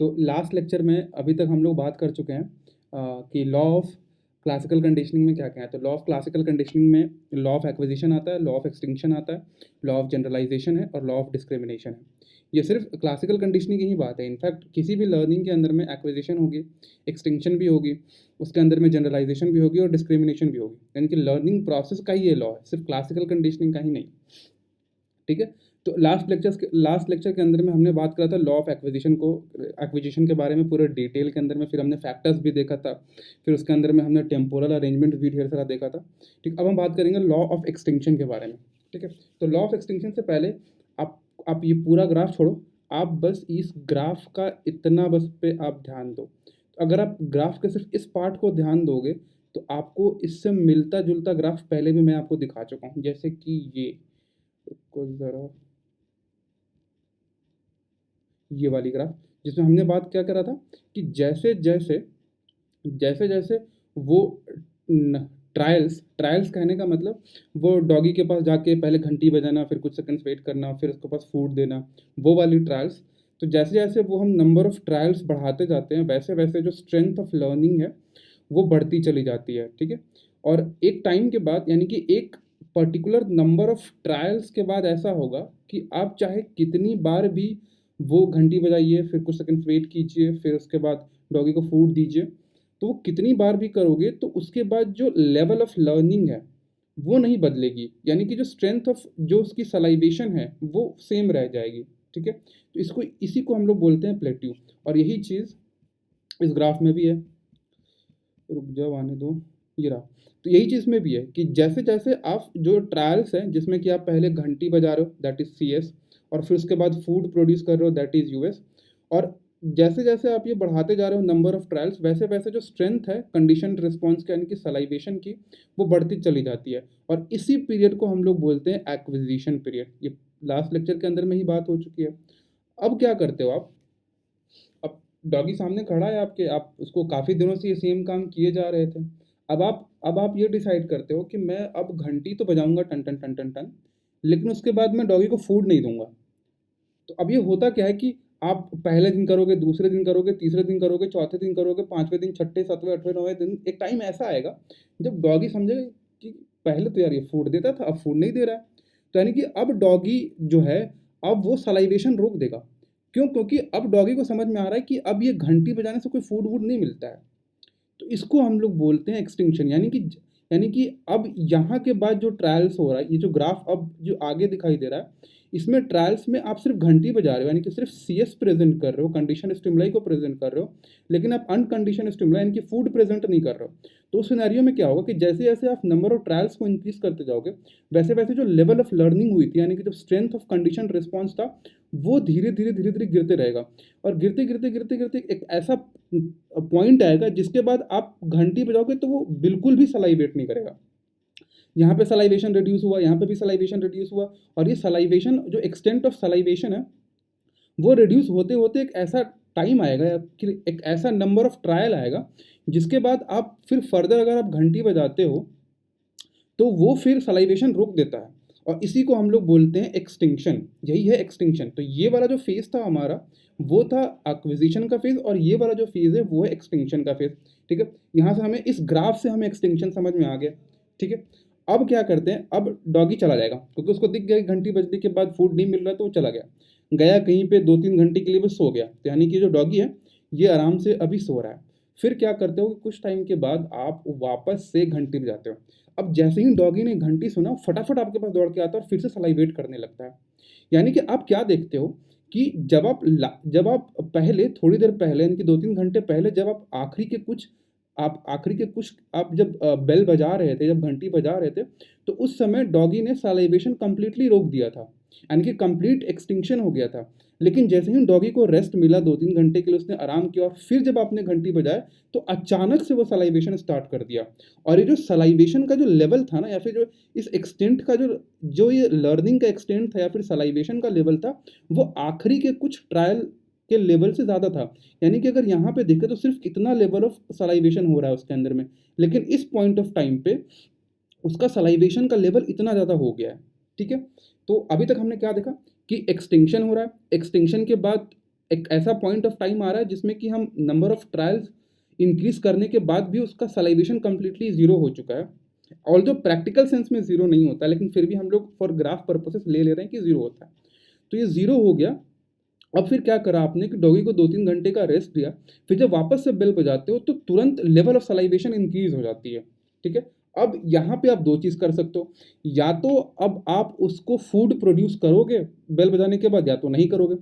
तो last lecture में अभी तक हम लोग बात कर चुके हैं कि लॉ ऑफ क्लासिकल कंडीशनिंग में क्या क्या है। तो लॉ ऑफ क्लासिकल कंडीशनिंग में लॉ ऑफ एक्विजिशन आता है, लॉ ऑफ एक्सटिंक्शन आता है, लॉ ऑफ जनरलाइजेशन है और लॉ ऑफ डिस्क्रिमिनेशन है। ये सिर्फ क्लासिकल कंडीशनिंग की ही बात है। इनफैक्ट किसी भी लर्निंग के अंदर में एक्विजिशन होगी, एक्सटिंक्शन भी होगी, उसके अंदर में जनरलाइजेशन भी होगी और डिस्क्रिमिनेशन भी होगी। यानी कि लर्निंग प्रोसेस का ही ये लॉ है, सिर्फ क्लासिकल कंडीशनिंग का ही नहीं। ठीक है। तो लास्ट लेक्चर के अंदर में हमने बात करा था लॉ ऑफ एक्विजिशन के बारे में पूरे डिटेल के अंदर में। फिर हमने फैक्टर्स भी देखा था, फिर उसके अंदर में हमने टेम्पोरल अरेंजमेंट भी ढेर सारा देखा था। ठीक, अब हम बात करेंगे लॉ ऑफ एक्सटिंक्शन के बारे में। ठीक है। तो लॉ ऑफ एक्सटिंक्शन से पहले आप ये पूरा ग्राफ छोड़ो, आप बस इस ग्राफ का इतना बस पे आप ध्यान दो। तो अगर आप ग्राफ के सिर्फ इस पार्ट को ध्यान दोगे तो आपको इससे मिलता जुलता ग्राफ पहले भी मैं आपको दिखा चुका हूँ। जैसे कि ज़रा ये वाली ग्राफ, जिसमें हमने बात क्या करा था कि जैसे जैसे जैसे जैसे वो ट्रायल्स कहने का मतलब वो डॉगी के पास जाके पहले घंटी बजाना, फिर कुछ सेकंड्स वेट करना, फिर उसके पास फूड देना, वो वाली ट्रायल्स। तो जैसे जैसे वो हम नंबर ऑफ ट्रायल्स बढ़ाते जाते हैं, वैसे वैसे जो स्ट्रेंथ ऑफ लर्निंग है वो बढ़ती चली जाती है। ठीक है। और एक टाइम के बाद, यानी कि एक पर्टिकुलर नंबर ऑफ ट्रायल्स के बाद ऐसा होगा कि आप चाहे कितनी बार भी वो घंटी बजाइए, फिर कुछ सेकंड वेट कीजिए, फिर उसके बाद डॉगी को फूड दीजिए, तो वो कितनी बार भी करोगे तो उसके बाद जो लेवल ऑफ लर्निंग है वो नहीं बदलेगी। यानी कि जो स्ट्रेंथ ऑफ जो उसकी सलाइवेशन है वो सेम रह जाएगी। ठीक है। तो इसी को हम लोग बोलते हैं प्लेट्यू। और यही चीज़ इस ग्राफ में भी है। रुक जाओ, आने दो, ये रहा। तो यही चीज़ में भी है कि जैसे जैसे आप जो ट्रायल्स हैं जिसमें कि आप पहले घंटी बजा रहे हो, दैट इज CS, और फिर उसके बाद फूड प्रोड्यूस कर रहे हो, दैट इज US, और जैसे जैसे आप ये बढ़ाते जा रहे हो नंबर ऑफ ट्रायल्स, वैसे वैसे जो स्ट्रेंथ है कंडीशन रिस्पॉन्स की, यानी कि सलाइवेशन की, वो बढ़ती चली जाती है। और इसी पीरियड को हम लोग बोलते हैं एक्विजिशन पीरियड। ये लास्ट लेक्चर के अंदर में ही बात हो चुकी है। अब क्या करते हो आप? अब डॉगी सामने खड़ा है आपके, आप उसको काफ़ी दिनों से ये सेम काम किए जा रहे थे। अब आप ये डिसाइड करते हो कि मैं अब घंटी तो बजाऊंगा टन टन टन टन टन, लेकिन उसके बाद मैं डॉगी को फूड नहीं दूंगा। तो अब ये होता क्या है कि आप पहले दिन करोगे, दूसरे दिन करोगे, तीसरे दिन करोगे, चौथे दिन करोगे, पांचवें दिन, छठे, सातवें, आठवें, नौवें दिन एक टाइम ऐसा आएगा जब डॉगी समझेगा कि पहले तो यार ये फूड देता था, अब फूड नहीं दे रहा है। तो यानी कि अब डॉगी जो है, अब वो सलाइवेशन रोक देगा। क्यों? क्योंकि अब डॉगी को समझ में आ रहा है कि अब ये घंटी बजाने से कोई फूड वूड नहीं मिलता है। तो इसको हम लोग बोलते हैं एक्सटिंक्शन। यानी कि अब यहाँ के बाद जो ट्रायल्स हो रहा है, ये जो ग्राफ अब जो आगे दिखाई दे रहा है, इसमें ट्रायल्स में आप सिर्फ घंटी बजा रहे हो, यानी कि सिर्फ CS प्रेजेंट कर रहे हो, कंडीशन स्टिमुलाई को प्रेजेंट कर रहे हो, लेकिन आप अनकंडीशन स्टिमुलाई यानी कि फूड प्रेजेंट नहीं कर रहे हो। तो उस सिनेरियो में क्या होगा कि जैसे जैसे आप नंबर ऑफ ट्रायल्स को इंक्रीज करते जाओगे, वैसे वैसे जो लेवल ऑफ लर्निंग हुई थी, यानी कि जो स्ट्रेंथ ऑफ कंडीशन रिस्पॉन्स था, वो धीरे धीरे धीरे धीरे गिरते रहेगा। और गिरते गिरते गिरते गिरते एक ऐसा पॉइंट आएगा जिसके बाद आप घंटी बजाओगे तो वो बिल्कुल भी सलाइवेट नहीं करेगा। यहाँ पे सलाइवेशन रिड्यूस हुआ, यहाँ पे भी सलाइवेशन रिड्यूस हुआ, और ये सलाइवेशन जो एक्सटेंट ऑफ सलाइवेशन है वो रिड्यूस होते होते एक ऐसा टाइम आएगा या फिर एक ऐसा नंबर ऑफ ट्रायल आएगा जिसके बाद आप फिर फर्दर अगर आप घंटी बजाते हो तो वो फिर सलाइवेशन रोक देता है। और इसी को हम लोग बोलते हैं एक्सटिंक्शन। यही है एक्सटिंक्शन। तो ये वाला जो फेज था हमारा, वो था एक्विजिशन का फेज, और ये वाला जो फेज है वो है एक्सटिंक्शन का फेज। ठीक है। यहाँ से हमें इस ग्राफ से हमें एक्सटिंक्शन समझ में आ गया। ठीक है। अब क्या करते हैं, अब डॉगी चला जाएगा क्योंकि उसको दिख गया घंटी बजने के बाद फूड नहीं मिल रहा, तो वो चला गया कहीं पे 2-3 घंटे के लिए वो सो गया। तो यानी कि जो डॉगी है ये आराम से अभी सो रहा है। फिर क्या करते हो कि कुछ टाइम के बाद आप वापस से घंटी बजाते हो। अब जैसे ही डॉगी ने घंटी सुना, फटाफट आपके पास दौड़ के आता है और फिर से सलाइवेट करने लगता है। यानी कि आप क्या देखते हो कि जब आप पहले थोड़ी देर पहले, यानी कि 2-3 घंटे पहले, जब आप जब बेल बजा रहे थे, जब घंटी बजा रहे थे, तो उस समय डॉगी ने सलाइवेशन कंप्लीटली रोक दिया था, यानी कि कंप्लीट एक्सटिंक्शन हो गया था। लेकिन जैसे ही डॉगी को रेस्ट मिला, 2-3 घंटे के लिए उसने आराम किया, और फिर जब आपने घंटी बजाए तो अचानक से वो सलाइवेशन स्टार्ट कर दिया। और ये जो सलाइवेशन का जो लेवल था ना, या फिर जो इस एक्सटेंट का जो ये लर्निंग का एक्सटेंट था या फिर सलाइवेशन का लेवल था, वो आखिरी के कुछ ट्रायल के लेवल से ज़्यादा था। यानी कि अगर यहाँ पे देखें तो सिर्फ इतना लेवल ऑफ सलाइवेशन हो रहा है उसके अंदर में, लेकिन इस पॉइंट ऑफ टाइम पे उसका सलाइवेशन का लेवल इतना ज़्यादा हो गया है। ठीक है। तो अभी तक हमने क्या देखा कि एक्सटिंक्शन हो रहा है, एक्सटिंक्शन के बाद एक ऐसा पॉइंट ऑफ टाइम आ रहा है जिसमें कि हम नंबर ऑफ ट्रायल्स इंक्रीज करने के बाद भी उसका सलाइवेशन कंप्लीटली जीरो हो चुका है। ऑल्दो प्रैक्टिकल सेंस में जीरो नहीं होता, लेकिन फिर भी हम लोग फॉर ग्राफ पर्पसेस ले रहे हैं कि जीरो होता है। तो ये जीरो हो गया। अब फिर क्या करा आपने कि डॉगी को 2-3 घंटे का रेस्ट दिया। फिर जब वापस से बेल बजाते हो तो तुरंत लेवल ऑफ सलाइवेशन इंक्रीज हो जाती है। ठीक है। अब यहाँ पे आप दो चीज़ कर सकते हो, या तो अब आप उसको फूड प्रोड्यूस करोगे बेल बजाने के बाद, या तो नहीं करोगे।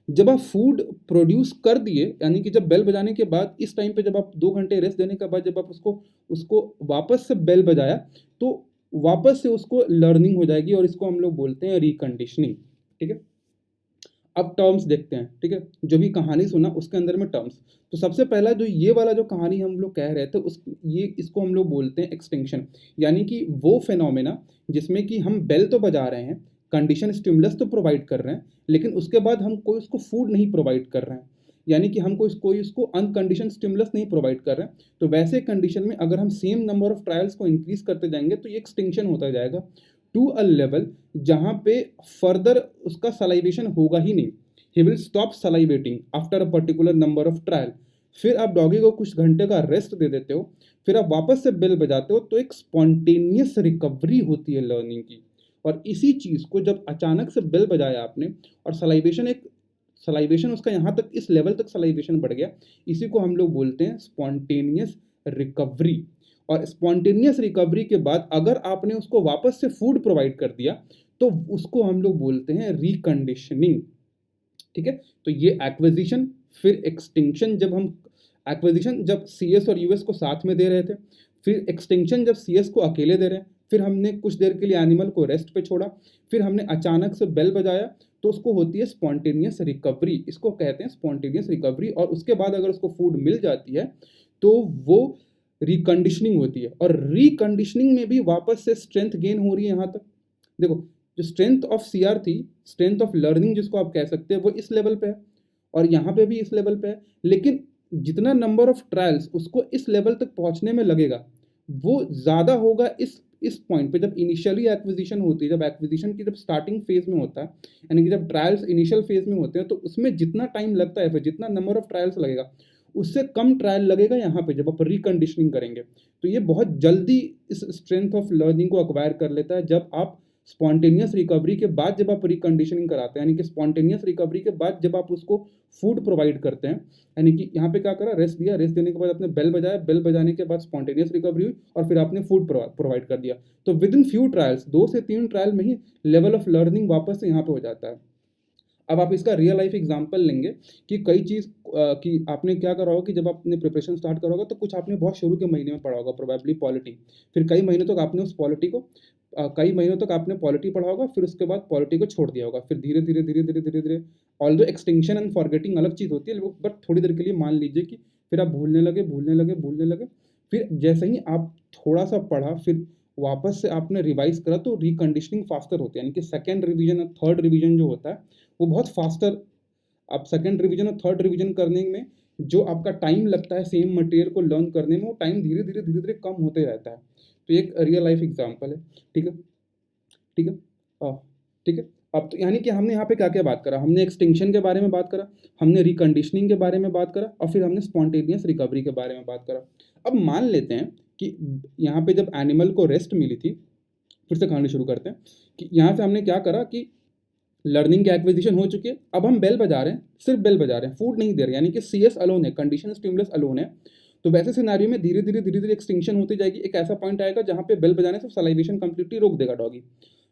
जब आप फूड प्रोड्यूस कर दिए, यानी कि जब बेल बजाने के बाद इस टाइम पे जब आप 2 घंटे रेस्ट देने के बाद जब आप उसको उसको वापस से बेल बजाया, तो वापस से उसको लर्निंग हो जाएगी, और इसको हम लोग बोलते हैं रिकंडीशनिंग। ठीक है। अब टर्म्स देखते हैं। ठीक है। जो भी कहानी सुना उसके अंदर में टर्म्स, तो सबसे पहला जो ये वाला जो कहानी हम लोग कह रहे थे इसको हम लोग बोलते हैं एक्सटिंक्शन। यानी कि वो फेनोमेना जिसमें कि हम बेल तो बजा रहे हैं, कंडीशन स्टिमुलस तो प्रोवाइड कर रहे हैं, लेकिन उसके बाद हम कोई उसको फूड नहीं प्रोवाइड कर रहे हैं, यानी कि हम कोई उसको अनकंडीशन स्टिमुलस नहीं प्रोवाइड कर रहे हैं। तो वैसे कंडीशन में अगर हम सेम नंबर ऑफ ट्रायल्स को इंक्रीज करते जाएंगे तो ये एक्सटिंक्शन होता जाएगा टू अ लेवल जहाँ पे फर्दर उसका सलाइवेशन होगा ही नहीं। He will stop salivating after a particular number of trial. फिर आप डॉगी को कुछ घंटे का रेस्ट दे देते हो, फिर आप वापस से बेल बजाते हो, तो एक स्पॉन्टेनियस रिकवरी होती है लर्निंग की। और इसी चीज़ को जब अचानक से बेल बजाया आपने और सलाइवेशन उसका यहाँ तक इस लेवल तक सलाइवेशन बढ़ गया, इसी को हम लोग बोलते हैं स्पॉन्टेनियस रिकवरी। और स्पॉन्टेनियस रिकवरी के बाद अगर आपने उसको वापस से फूड प्रोवाइड कर दिया तो उसको हम लोग बोलते हैं रिकंडीशनिंग। ठीक है। तो ये एक्विजिशन, फिर एक्सटिंक्शन। जब CS और US को साथ में दे रहे थे, फिर एक्सटिंक्शन जब CS को अकेले दे रहे हैं, फिर हमने कुछ देर के लिए एनिमल को रेस्ट पे छोड़ा, फिर हमने अचानक से बेल बजाया, तो उसको होती है स्पॉन्टेनियस रिकवरी। इसको कहते हैं स्पॉन्टेनियस रिकवरी। और उसके बाद अगर उसको फूड मिल जाती है तो वो रिकंडीशनिंग होती है। और रिकंडीशनिंग में भी वापस से स्ट्रेंथ गेन हो रही है। यहाँ तक देखो, जो स्ट्रेंथ ऑफ CR थी, स्ट्रेंथ ऑफ लर्निंग जिसको आप कह सकते हैं, वो इस लेवल पे है, और यहाँ पे भी इस लेवल पे है। लेकिन जितना नंबर ऑफ ट्रायल्स उसको इस लेवल तक पहुँचने में लगेगा वो ज़्यादा होगा इस पॉइंट पे, जब इनिशियली एक्विजिशन होती है, जब एक्विजिशन की जब स्टार्टिंग फेज में होता है, यानी कि जब ट्रायल्स इनिशियल फेज में होते हैं, तो उसमें जितना टाइम लगता है, फिर जितना नंबर ऑफ ट्रायल्स लगेगा, उससे कम ट्रायल लगेगा यहाँ पे जब आप रिकंडीशनिंग करेंगे। तो ये बहुत जल्दी इस स्ट्रेंथ ऑफ लर्निंग को अक्वायर कर लेता है जब आप स्पॉन्टेनियस रिकवरी के बाद जब आप रिकंडीशनिंग कराते हैं, यानी कि स्पॉन्टेनियस रिकवरी के बाद जब आप उसको फूड प्रोवाइड करते हैं। यानी कि यहाँ पे क्या करा, रेस्ट दिया, रेस्ट देने के बाद आपने बेल बजाया, बेल बजाने के बाद स्पॉन्टेनियस रिकवरी हुई, और फिर आपने फूड प्रोवाइड कर दिया। तो विद इन फ्यू ट्रायल्स, 2 से 3 ट्रायल में ही लेवल ऑफ लर्निंग वापस से यहाँ पे हो जाता है। अब आप इसका रियल लाइफ एग्जांपल लेंगे कि कई चीज़ कि आपने क्या करा होगा कि जब आपने प्रिपरेशन स्टार्ट करा होगा तो कुछ आपने बहुत शुरू के महीने में पढ़ा होगा, प्रोबेबली पॉलिटी। फिर कई महीनों तक आपने उस पॉलिटी को कई महीनों तक आपने पॉलिटी पढ़ा होगा, फिर उसके बाद पॉलिटी को छोड़ दिया होगा। फिर धीरे धीरे धीरे धीरे धीरे धीरे, ऑल्दो एक्सटिंक्शन एंड फॉरगेटिंग अलग चीज़ होती है, बट थोड़ी देर के लिए मान लीजिए कि फिर आप भूलने लगे। फिर जैसे ही आप थोड़ा सा पढ़ा, फिर वापस से आपने रिवाइज करा, तो रिकंडीशनिंग फास्टर होती है। यानी कि सेकेंड रिवीजन और थर्ड रिवीजन जो होता है वो बहुत फास्टर। आप सेकेंड रिवीजन और थर्ड रिवीजन करने में जो आपका टाइम लगता है सेम मटेरियल को लर्न करने में, वो टाइम धीरे धीरे कम होते रहता है। तो ये एक रियल लाइफ एग्जांपल है। ठीक है। ठीक है। ठीक है। अब तो यानी कि हमने यहाँ पे क्या क्या बात करा, हमने एक्सटिंक्शन के बारे में बात करा, हमने रिकंडीशनिंग के बारे में बात करा, और फिर हमने स्पॉन्टेनियस रिकवरी के बारे में बात करा। अब मान लेते हैं कि यहाँ पे जब एनिमल को रेस्ट मिली थी, फिर से कहानी शुरू करते हैं कि यहाँ से हमने क्या करा कि लर्निंग की एक्विजिशन हो चुकी है। अब हम बेल बजा रहे हैं, सिर्फ बेल बजा रहे हैं, फूड नहीं दे रहे, यानी कि CS अलोन है, कंडीशन स्टिमुलस अलोन है। तो वैसे सिनेरियो में धीरे धीरे एक्सटिंक्शन होती जाएगी। एक ऐसा पॉइंट आएगा जहाँ पे बेल बजाने से सलाइवेशन कंप्लीटली रोक देगा डॉगी।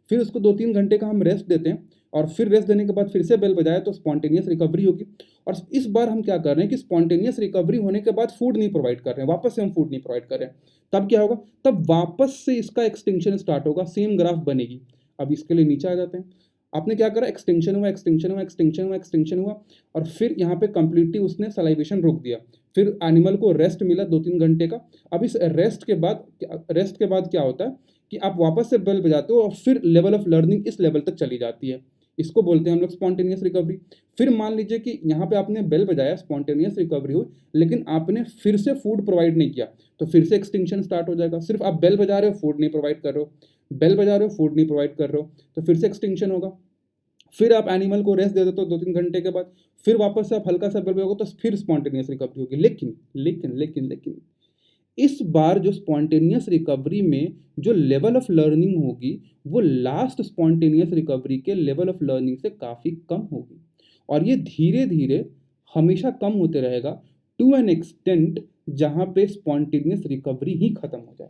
फिर उसको 2-3 घंटे का हम रेस्ट देते हैं, और फिर रेस्ट देने के बाद फिर से बेल बजाया तो स्पॉन्टेनियस रिकवरी होगी। और इस बार हम क्या कर रहे हैं कि स्पॉन्टेनियस रिकवरी होने के बाद फूड नहीं प्रोवाइड कर रहे हैं, वापस से हम फूड नहीं प्रोवाइड कर रहे हैं। तब क्या होगा, तब वापस से इसका एक्सटिंक्शन स्टार्ट होगा, सेम ग्राफ बनेगी। अब इसके लिए नीचे आ जाते हैं। आपने क्या करा, एक्सटिंक्शन हुआ, और फिर यहाँ पे कंप्लीटली उसने सलाइवेशन रोक दिया। फिर एनिमल को रेस्ट मिला 2-3 घंटे का। अब इस रेस्ट के बाद क्या होता है कि आप वापस से बेल बजाते हो, और फिर लेवल ऑफ लर्निंग इस लेवल तक चली जाती है। इसको बोलते हैं हम लोग स्पॉन्टेनियस रिकवरी। फिर मान लीजिए कि यहाँ पे आपने बेल बजाया, स्पॉन्टेनियस रिकवरी हुई, लेकिन आपने फिर से फूड प्रोवाइड नहीं किया, तो फिर से एक्सटिंक्शन स्टार्ट हो जाएगा। सिर्फ आप बेल बजा रहे हो, फूड नहीं प्रोवाइड कर रहे हो, बेल बजा रहे हो, फूड नहीं प्रोवाइड कर रहे हो, तो फिर से एक्सटिंक्शन होगा। फिर आप एनिमल को रेस्ट दे देते हो 2-3 घंटे के बाद, फिर वापस से आप हल्का सा बेल बजाओगे तो फिर स्पॉन्टेनियस रिकवरी होगी। लेकिन इस बार जो स्पॉन्टेनियस रिकवरी में जो लेवल ऑफ लर्निंग होगी वो लास्ट स्पॉन्टेनियस रिकवरी के लेवल ऑफ लर्निंग से काफ़ी कम होगी, और ये धीरे धीरे हमेशा कम होते रहेगा टू एन एक्सटेंट जहाँ पे स्पॉन्टेनियस रिकवरी ही खत्म हो जाए।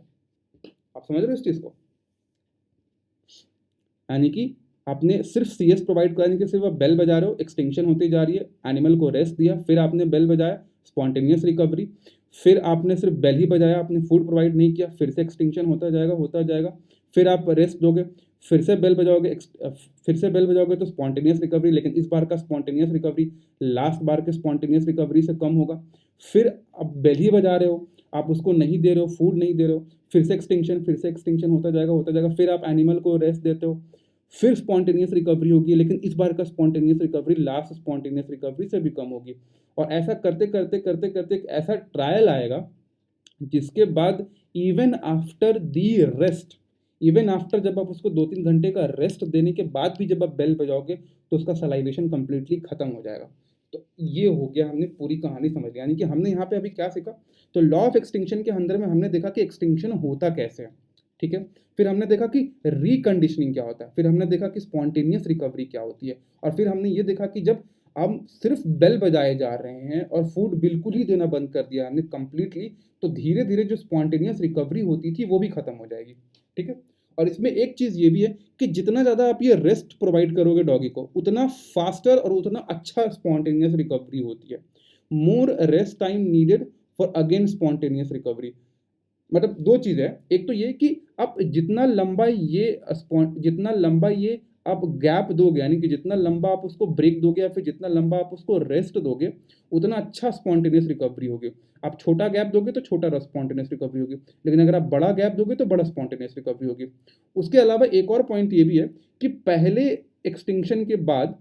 आप समझ रहे हो इस चीज़ को? यानी कि आपने सिर्फ CS प्रोवाइड करा, कि सिर्फ आप बेल बजा रहे हो, एक्सटिंक्शन होती जा रही है, एनिमल को रेस्ट दिया, फिर आपने बेल बजाया, स्पॉन्टेनियस रिकवरी, फिर आपने सिर्फ बेल ही बजाया, आपने फूड प्रोवाइड नहीं किया, फिर से एक्सटिंक्शन होता जाएगा, फिर आप रेस्ट दोगे, फिर से बेल बजाओगे तो स्पॉन्टेनियस रिकवरी, लेकिन इस बार का स्पॉन्टेनियस रिकवरी लास्ट बार के स्पॉन्टेनियस रिकवरी से कम होगा। फिर आप बेल ही बजा रहे हो, आप उसको नहीं दे रहे हो, फूड नहीं दे रहे हो, फिर से एक्सटिंक्शन होता जाएगा, फिर आप एनिमल को रेस्ट देते हो, फिर स्पॉन्टेनियस रिकवरी होगी, लेकिन इस बार का spontaneous recovery last spontaneous recovery से भी कम होगी। और ऐसा करते करते एक ऐसा ट्रायल आएगा जिसके बाद इवन आफ्टर जब आप उसको 2-3 घंटे का रेस्ट देने के बाद भी जब आप बेल बजाओगे तो उसका सलाइवेशन कंप्लीटली खत्म हो जाएगा। तो ये हो गया, हमने पूरी कहानी समझ लिया। यानी कि हमने यहाँ पे अभी क्या सीखा, तो लॉ ऑफ एक्सटिंक्शन के अंदर में हमने देखा कि एक्सटिंक्शन होता कैसे है, ठीक है। फिर हमने देखा कि रिकंडीशनिंग क्या होता है, फिर हमने देखा कि स्पॉन्टेनियस रिकवरी क्या होती है, और फिर हमने ये देखा कि जब हम सिर्फ बेल बजाए जा रहे हैं और फूड बिल्कुल ही देना बंद कर दिया हमने कंप्लीटली, तो धीरे धीरे जो स्पॉन्टेनियस रिकवरी होती थी वो भी खत्म हो जाएगी, ठीक है। और इसमें एक चीज़ ये भी है कि जितना ज़्यादा आप ये रेस्ट प्रोवाइड करोगे डॉगी को, उतना फास्टर और उतना अच्छा स्पॉन्टेनियस रिकवरी होती है। More rest time needed for again spontaneous recovery. मतलब दो चीज़ है, एक तो ये कि आप जितना लंबा ये आप गैप दोगे, यानी कि जितना लंबा आप उसको ब्रेक दोगे या फिर जितना लंबा आप उसको रेस्ट दोगे, उतना अच्छा स्पॉन्टेनियस रिकवरी होगी। आप छोटा गैप दोगे तो छोटा स्पॉन्टेनियस रिकवरी होगी, लेकिन अगर आप बड़ा गैप दोगे तो बड़ा स्पॉन्टेनियस रिकवरी होगी। उसके अलावा एक और पॉइंट ये भी है कि पहले एक्सटिंक्शन के बाद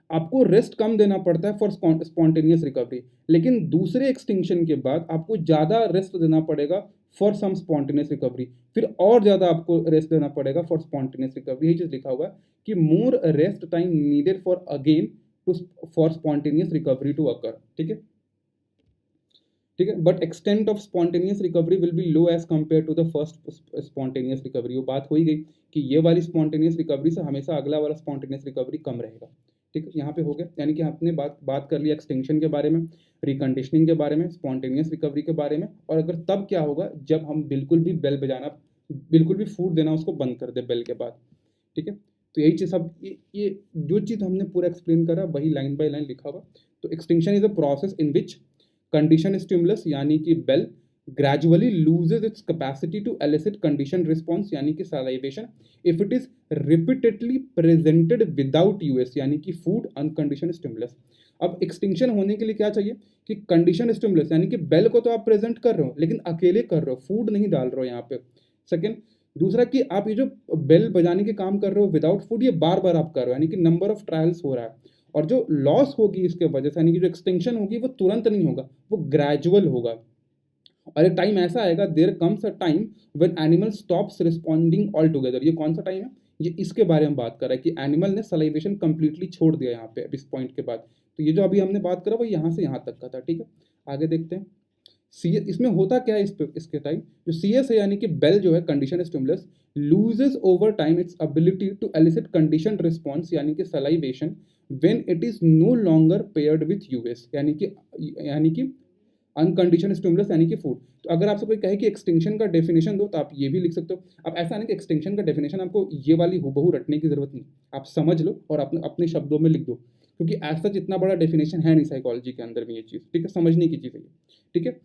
आपको रेस्ट कम देना पड़ता है फॉर स्पॉन्टेनियस रिकवरी, लेकिन दूसरे एक्सटिंक्शन के बाद आपको ज़्यादा रेस्ट देना पड़ेगा फॉर सम स्पॉन्टेनियस रिकवरी, फिर और ज़्यादा आपको रेस्ट देना पड़ेगा फॉर स्पॉन्टेनियस रिकवरी। यही चीज़ लिखा हुआ है कि more rest time needed for again for spontaneous recovery to occur, ठीक है, ठीक है। But extent of spontaneous recovery will be low as compare to the first spontaneous recovery. वो बात हो ही गई कि ये वाली स्पॉन्टेनियस रिकवरी से हमेशा अगला वाला स्पॉन्टेनियस रिकवरी कम रहेगा, ठीक है। यहाँ पे हो गया, यानी कि आपने बात कर लिया एक्सटेंशन के बारे में, रिकंडीशनिंग के बारे में, स्पॉन्टेनियस रिकवरी के बारे में, और अगर तब क्या होगा जब हम बिल्कुल भी बेल बजाना, बिल्कुल भी फूड देना उसको बंद कर दे बेल के बाद, ठीक है। तो यही चीज़ सब ये जो चीज़ हमने पूरा एक्सप्लेन करा वही लाइन बाय लाइन लिखा हुआ। तो extinction is a process in which condition stimulus यानी कि bell gradually loses its capacity to elicit condition response यानी कि salivation if it is repeatedly presented without US यानी कि फूड अनकंडीशन स्टिमुलस। अब एक्सटिंक्शन होने के लिए क्या चाहिए कि कंडीशन स्टिमुलस, यानी कि बेल को तो आप प्रेजेंट कर रहे हो लेकिन अकेले कर रहे हो, फूड नहीं डाल रहे हो यहाँ पे। सेकेंड, दूसरा कि आप ये जो बेल बजाने के काम कर रहे हो विदाउट फूड, ये बार बार आप कर रहे हो, यानी कि नंबर ऑफ ट्रायल्स हो रहा है, और जो लॉस होगी इसके वजह से, यानी कि जो एक्सटेंशन होगी वो तुरंत नहीं होगा, वो ग्रेजुअल होगा। और एक टाइम ऐसा आएगा, there comes a time when animal stops responding altogether. ये कौन सा टाइम है, ये इसके बारे में बात कर रहा है कि एनिमल ने सलाइवेशन कंप्लीटली छोड़ दिया यहाँ पे इस पॉइंट के बाद। तो ये जो अभी हमने बात करा वो यहाँ से यहाँ तक का था, ठीक है। आगे देखते हैं इसमें होता क्या है इसके टाइम, जो CS है यानी कि बेल जो है condition stimulus loses over time its ability to elicit condition response यानी कि salivation when it is no longer paired with US यानी कि अनकंडीशन स्टिमुलस यानी कि फूड। तो अगर आपसे कोई कहे कि एक्सटिंक्शन का डेफिनेशन दो तो आप ये भी लिख सकते हो। अब ऐसा नहीं कि एक्सटिंक्शन का डेफिनेशन आपको ये वाली हूबहू रटने की जरूरत नहीं, आप समझ लो और अपने शब्दों में लिख दो, क्योंकि ऐसा जितना बड़ा डेफिनेशन है नहीं साइकोलॉजी के अंदर में ये चीज़, ठीक है, समझने की चीज़ है ये, ठीक है।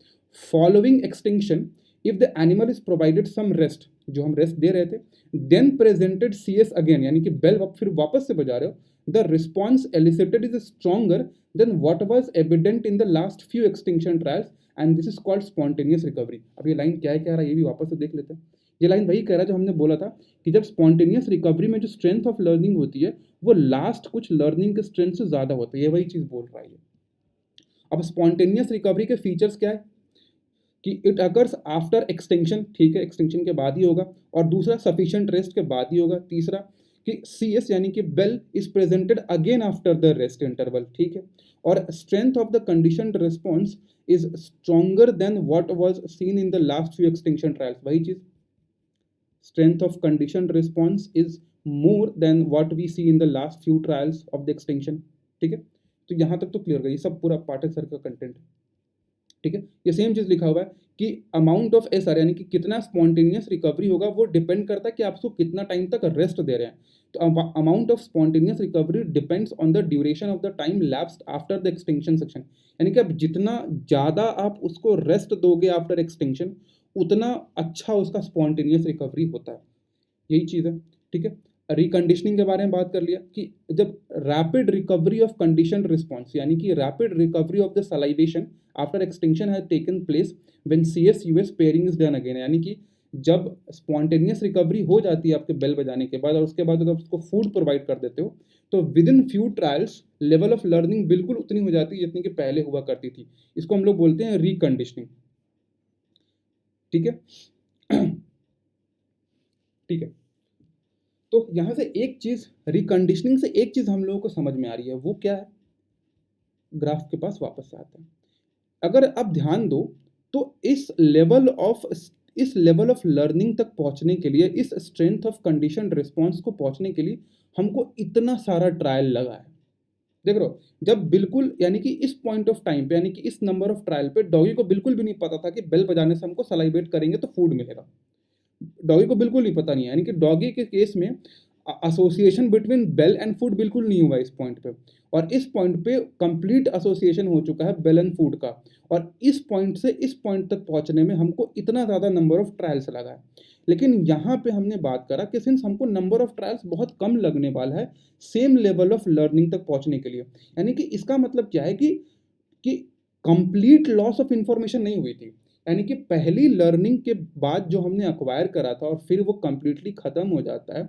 Following extinction if the animal is provided some rest, जो हम रेस्ट दे रहे थे, देन प्रेजेंटेड CS अगेन यानी कि बेल फिर वापस से बजा रहे हो, the response elicited is stronger than what was evident in the last few extinction trials and this is called spontaneous recovery. अब ये लाइन क्या है कह रहा है ये भी वापस से देख लेते हैं। ये लाइन वही कह रहा है जो हमने बोला था कि जब स्पॉन्टेनियस रिकवरी में जो स्ट्रेंथ ऑफ लर्निंग होती है वो लास्ट कुछ लर्निंग के स्ट्रेंथ से ज़्यादा होता है, ये वही चीज़ बोल रहा है। अब स्पॉन्टेनियस रिकवरी के फीचर्स क्या है कि इट अकर्स आफ्टर एक्सटिंक्शन, ठीक है, एक्सटिंक्शन के बाद ही होगा, और दूसरा सफिशिएंट रेस्ट के बाद ही होगा, तीसरा कि CS यानी कि bell is presented again after the rest interval, ठीक है, और strength of the conditioned response is stronger than what was seen in the last few extinction trials, वही चीज, strength of conditioned response is more than what we see in the last few trials of the extinction, ठीक है। तो यहाँ तक तो clear होगा, ये सब पूरा पाठक सर का कंटेंट, ठीक है। ये सेम चीज लिखा हुआ है कि अमाउंट ऑफ एसआर यानी कि कितना स्पॉन्टेनियस रिकवरी होगा वो डिपेंड करता है कि आप उसको कितना टाइम तक रेस्ट दे रहे हैं। तो amount of spontaneous recovery depends on the duration of the time lapsed after the extinction section, यानी कि अब जितना ज़्यादा आप उसको रेस्ट दोगे आफ्टर एक्सटिंक्शन उतना अच्छा उसका स्पॉन्टेनियस रिकवरी होता है, यही चीज़ है, ठीक है। रिकंडीशनिंग के बारे में बात कर लिया कि जब rapid recovery of condition response यानी कि rapid recovery of the salivation after extinction has taken place when CS-US pairing is done again, यानी कि जब स्पॉन्टेनियस रिकवरी हो जाती है आपके बेल बजाने के बाद और उसके बाद अगर उसको फूड प्रोवाइड कर देते हो तो with in few trials level of learning बिल्कुल उतनी हो जाती है जितनी कि पहले हुआ करती थी। इसको हम लोग बोलते हैं रिकंडीशनिंग, ठीक है। ठीक है, तो यहाँ से एक चीज़ रिकंडीशनिंग से एक चीज़ हम लोगों को समझ में आ रही है, वो क्या है, ग्राफ के पास वापस से आते हैं। अगर आप ध्यान दो तो इस लेवल ऑफ लर्निंग तक पहुंचने के लिए, इस स्ट्रेंथ ऑफ कंडीशन रिस्पॉन्स को पहुंचने के लिए हमको इतना सारा ट्रायल लगा है। देख रहे हो, जब बिल्कुल यानी कि इस पॉइंट ऑफ टाइम पे यानी कि इस नंबर ऑफ ट्रायल पे डॉगी को बिल्कुल भी नहीं पता था कि बेल बजाने से हमको सलाइवेट करेंगे तो फूड मिलेगा। डॉगी को बिल्कुल नहीं पता नहीं है, यानी कि डॉगी के केस में association between bell and food बिल्कुल नहीं हुआ इस पॉइंट पे, और इस पॉइंट पे कंप्लीट एसोसिएशन हो चुका है बेल एंड फूड का, और इस पॉइंट से इस पॉइंट तक पहुंचने में हमको इतना ज़्यादा नंबर ऑफ ट्रायल्स लगा है। लेकिन यहाँ पे हमने बात करा कि सिंस हमको नंबर ऑफ ट्रायल्स बहुत कम लगने वाला है सेम लेवल ऑफ लर्निंग तक पहुंचने के लिए, यानी कि इसका मतलब क्या है कि कंप्लीट लॉस ऑफ इंफॉर्मेशन नहीं हुई थी, यानी कि पहली लर्निंग के बाद जो हमने अक्वायर करा था और फिर वो कंप्लीटली ख़त्म हो जाता है।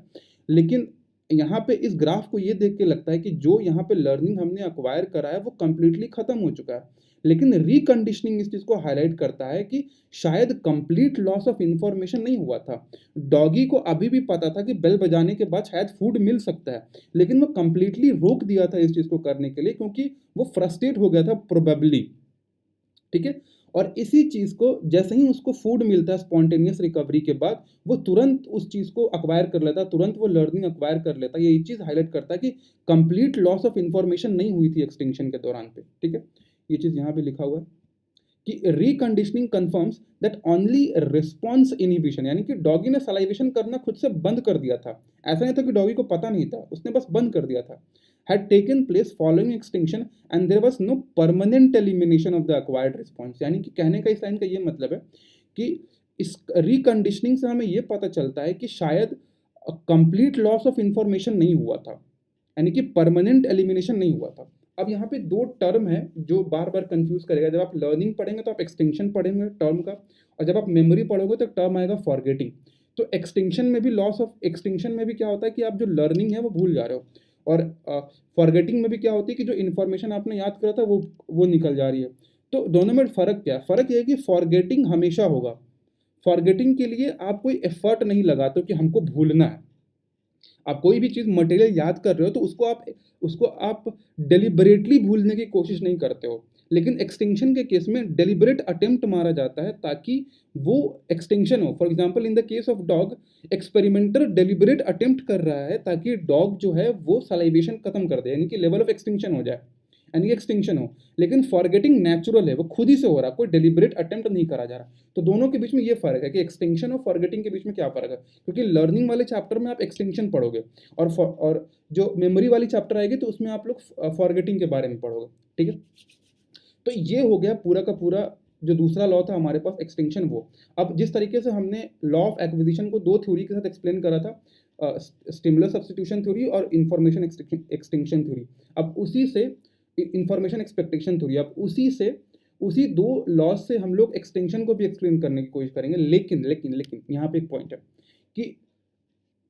लेकिन यहाँ पे इस ग्राफ को ये देख के लगता है कि जो यहाँ पे लर्निंग हमने अक्वायर करा है वो कंप्लीटली ख़त्म हो चुका है, लेकिन रिकंडीशनिंग इस चीज़ को हाईलाइट करता है कि शायद कंप्लीट लॉस ऑफ इंफॉर्मेशन नहीं हुआ था। डॉगी को अभी भी पता था कि बेल बजाने के बाद शायद फूड मिल सकता है, लेकिन वो कंप्लीटली रोक दिया था इस चीज़ को करने के लिए क्योंकि वो फ्रस्ट्रेट हो गया था प्रोबेबली, ठीक है। और इसी चीज़ को जैसे ही उसको फूड मिलता है स्पॉन्टेनियस रिकवरी के बाद वो तुरंत उस चीज़ को अक्वायर कर लेता, तुरंत वो लर्निंग अक्वायर कर लेता। ये चीज़ हाईलाइट करता है कि कंप्लीट लॉस ऑफ इंफॉर्मेशन नहीं हुई थी एक्सटिंक्शन के दौरान पे, ठीक है। ये चीज़ यहाँ पे लिखा हुआ है कि reconditioning confirms that only response inhibition, यानी कि डॉगी ने सलाइवेशन करना खुद से बंद कर दिया था, ऐसा नहीं था कि डॉगी को पता नहीं था, उसने बस बंद कर दिया था, had taken place following extinction and there was no permanent elimination of the acquired response। यानी कि कहने का इस लाइन का ये मतलब है कि इस रिकंडीशनिंग से हमें ये पता चलता है कि शायद कंप्लीट लॉस ऑफ इंफॉर्मेशन नहीं हुआ था, यानी कि परमानेंट एलिमिनेशन नहीं हुआ था। अब यहाँ पे दो टर्म है जो बार बार कंफ्यूज करेगा, जब आप लर्निंग पढ़ेंगे तो आप एक्सटिंक्शन पढ़ेंगे टर्म का, और जब आप मेमोरी पढ़ोगे तो टर्म आएगा फॉरगेटिंग। तो एक्सटिंक्शन में भी लॉस ऑफ एक्सटिंक्शन में भी क्या होता है कि आप जो लर्निंग है वो भूल जा रहे हो, और फॉरगेटिंग में भी क्या होती है कि जो इन्फॉर्मेशन आपने याद करा था वो निकल जा रही है। तो दोनों में फ़र्क क्या है? फ़र्क ये है कि फॉरगेटिंग हमेशा होगा, फॉरगेटिंग के लिए आप कोई एफर्ट नहीं लगाते हो कि हमको भूलना है। आप कोई भी चीज़ मटेरियल याद कर रहे हो तो उसको आप डेलिबरेटली भूलने की कोशिश नहीं करते हो, लेकिन एक्सटिंक्शन के केस में डेलिबरेट अटेम्प्ट मारा जाता है ताकि वो एक्सटिंक्शन हो। For example in the case of dog, experimenter deliberate attempt कर रहा है ताकि डॉग जो है वो सलाइवेशन खत्म कर दे, यानी कि लेवल ऑफ एक्सटिंक्शन हो जाए, यानी कि एक्सटिंक्शन हो। लेकिन फॉरगेटिंग नेचुरल है, वो खुद ही से हो रहा, कोई डेलिबरेट अटेम्प्ट नहीं करा जा रहा। तो दोनों के बीच में ये फ़र्क है कि एक्सटिंक्शन और फॉरगेटिंग के बीच में क्या फ़र्क है, क्योंकि लर्निंग वाले चैप्टर में आप एक्सटिंक्शन पढ़ोगे और जो मेमोरी वाली चैप्टर आएगी तो उसमें आप लोग फॉरगेटिंग के बारे में पढ़ोगे, ठीक है। तो ये हो गया पूरा का पूरा जो दूसरा लॉ था हमारे पास एक्सटिंक्शन वो। अब जिस तरीके से हमने लॉ ऑफ एक्विजिशन को दो थ्योरी के साथ एक्सप्लेन करा था, स्टिमुलस सब्स्टिट्यूशन थ्योरी और इंफॉर्मेशन एक्सटिंक्शन थ्योरी, अब उसी से इंफॉर्मेशन एक्सपेक्टेशन थ्योरी, अब उसी दो लॉज से हम लोग एक्सटेंशन को भी एक्सप्लेन करने की कोशिश करेंगे। लेकिन यहाँ पे एक पॉइंट है कि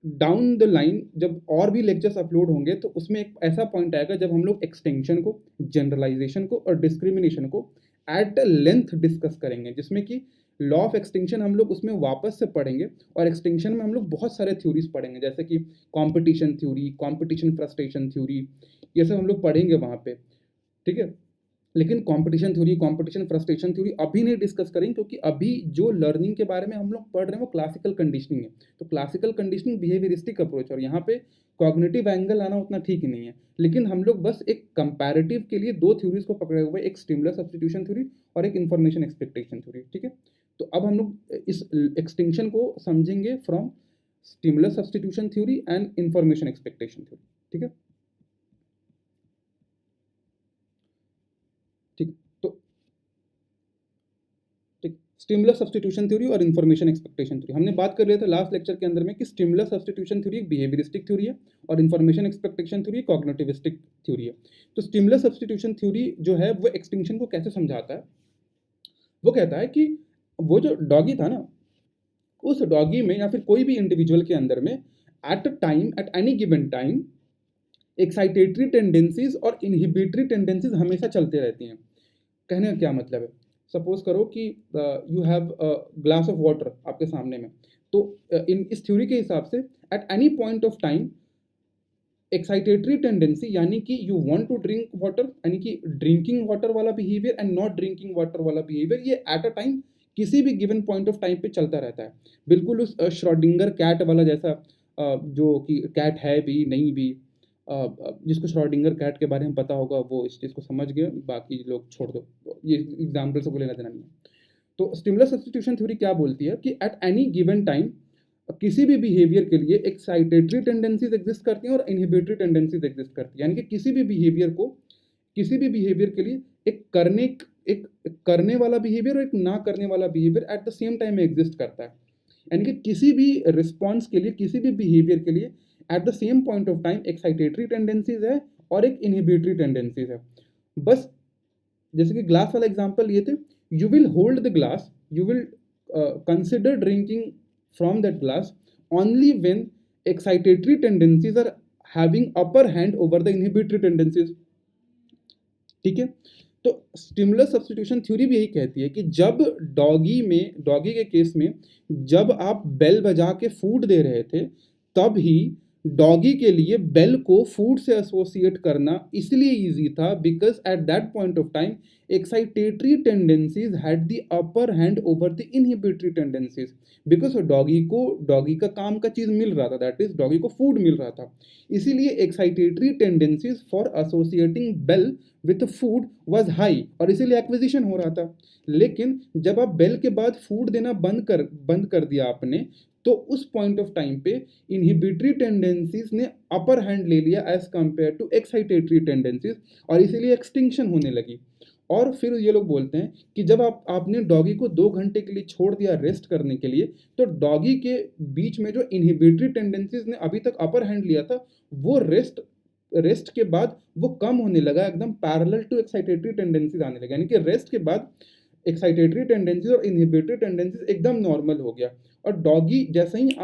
डाउन द लाइन जब और भी लेक्चर्स अपलोड होंगे तो उसमें एक ऐसा पॉइंट आएगा जब हम लोग एक्सटेंशन को, जनरलाइजेशन को और डिस्क्रिमिनेशन को एट लेंथ डिस्कस करेंगे, जिसमें कि लॉ ऑफ एक्सटिंक्शन हम लोग उसमें वापस से पढ़ेंगे, और एक्सटिंक्शन में हम लोग बहुत सारे थ्योरीज पढ़ेंगे, जैसे कि competition theory, competition frustration theory, ये सब हम लोग पढ़ेंगे वहाँ पे, ठीक है। लेकिन competition theory, competition frustration theory अभी नहीं डिस्कस करेंगे, क्योंकि अभी जो लर्निंग के बारे में हम लोग पढ़ रहे हैं वो क्लासिकल कंडीशनिंग है। तो क्लासिकल कंडीशनिंग बिहेवियरिस्टिक अप्रोच, और यहाँ पे कॉग्निटिव एंगल आना उतना ठीक नहीं है। लेकिन हम लोग बस एक कंपैरेटिव के लिए दो थ्योरीज को पकड़े हुए, एक स्टिमुलस सब्स्टिट्यूशन थ्योरी और एक इंफॉर्मेशन एक्सपेक्टेशन थ्योरी, ठीक है। तो अब हम लोग इस एक्सटिंक्शन को समझेंगे from stimulus substitution theory and information expectation theory, ठीक है। ठीक, तो ठीक, स्टिमुलस सब्स्टिट्यूशन थ्योरी और इंफॉर्मेशन एक्सपेक्टेशन थ्योरी हमने बात कर रहे थे लास्ट लेक्चर के अंदर में कि stimulus substitution theory behaviouristic theory है और इंफॉर्मेशन एक्सपेक्टेशन थ्योरी कॉग्निटिविस्टिक थ्योरी है। तो स्टिमुलस सब्स्टिट्यूशन थ्योरी जो है वो एक्सटिंक्शन को कैसे समझाता है, वो कहता है कि वो जो डॉगी था ना, उस डॉगी में या फिर कोई भी इंडिविजुअल के अंदर में eight a time, at any given time, excitatory tendencies और इनहिबिटरी टेंडेंसीज हमेशा चलते रहती हैं। कहने का क्या मतलब है, सपोज करो कि you have glass of water आपके सामने में, तो इन इस थ्योरी के हिसाब से at any point of time excitatory tendency, यानी कि you want to drink water, यानी कि ड्रिंकिंग वाटर वाला behaviour and not drinking water वाला बिहेवियर, ये एट अ टाइम किसी भी गिवन पॉइंट ऑफ टाइम पे चलता रहता है। बिल्कुल उस श्रोडिंगर कैट वाला जैसा, जो कि कैट है भी नहीं भी, जिसको श्रोडिंगर कैट के बारे में पता होगा वो इस चीज़ को समझ गए, बाकी लोग छोड़ दो, ये एग्जाम्पल से को लेना देना नहीं है। तो स्टिमुलस सब्स्टिट्यूशन थ्योरी क्या बोलती है कि एट एनी गिवन टाइम किसी भी बिहेवियर के लिए एक्साइटेटरी टेंडेंसीज एग्जिस्ट करती हैं और इनहिबिटरी टेंडेंसीज एग्जिस्ट करती हैं, यानी कि किसी भी बिहेवियर को, किसी भी बिहेवियर के लिए एक करने वाला बिहेवियर और एक ना करने वाला behaviour at the same time में एग्जिस्ट करता है। यानी कि किसी भी रिस्पॉन्स के लिए, किसी भी बिहेवियर के लिए at the same point of time excitatory tendencies है और एक इनहिबिटरी टेंडेंसीज है। बस जैसे कि ग्लास वाला एग्जांपल लिए थे, you will hold the glass, you will consider drinking from that glass only when excitatory tendencies are having upper hand over the inhibitory tendencies, ठीक है। तो स्टिमुलस सब्स्टिट्यूशन थ्योरी भी यही कहती है कि जब डॉगी के केस में जब आप बेल बजा के फूड दे रहे थे, तब ही डॉगी के लिए बेल को फूड से एसोसिएट करना इसलिए इजी था because at that point of time excitatory tendencies had the upper hand over the inhibitory tendencies, because doggy का काम का चीज मिल रहा था, दैट इज डॉगी को फूड मिल रहा था, इसीलिए excitatory tendencies for associating bell with food was high और इसीलिए एक्विजिशन हो रहा था। लेकिन जब आप बेल के बाद फूड देना बंद कर दिया आपने, तो उस पॉइंट ऑफ टाइम पे इनहिबिटरी टेंडेंसीज ने अपर हैंड ले लिया as compare to excitatory tendencies, और इसीलिए एक्सटिंक्शन होने लगी। और फिर ये लोग बोलते हैं कि जब आपने डॉगी को 2 घंटे के लिए छोड़ दिया रेस्ट करने के लिए, तो डॉगी के बीच में जो इनहिबिटरी टेंडेंसीज ने अभी तक अपर हैंड लिया था, वो रेस्ट के बाद वो कम होने लगा, एकदम पैरेलल टू एक्साइटेटरी टेंडेंसीज आने लगा, यानी कि रेस्ट के बाद एक्साइटेटरी टेंडेंसीज और इनहिबिटरी टेंडेंसीज एकदम नॉर्मल हो गया। और डॉगी जैसे ही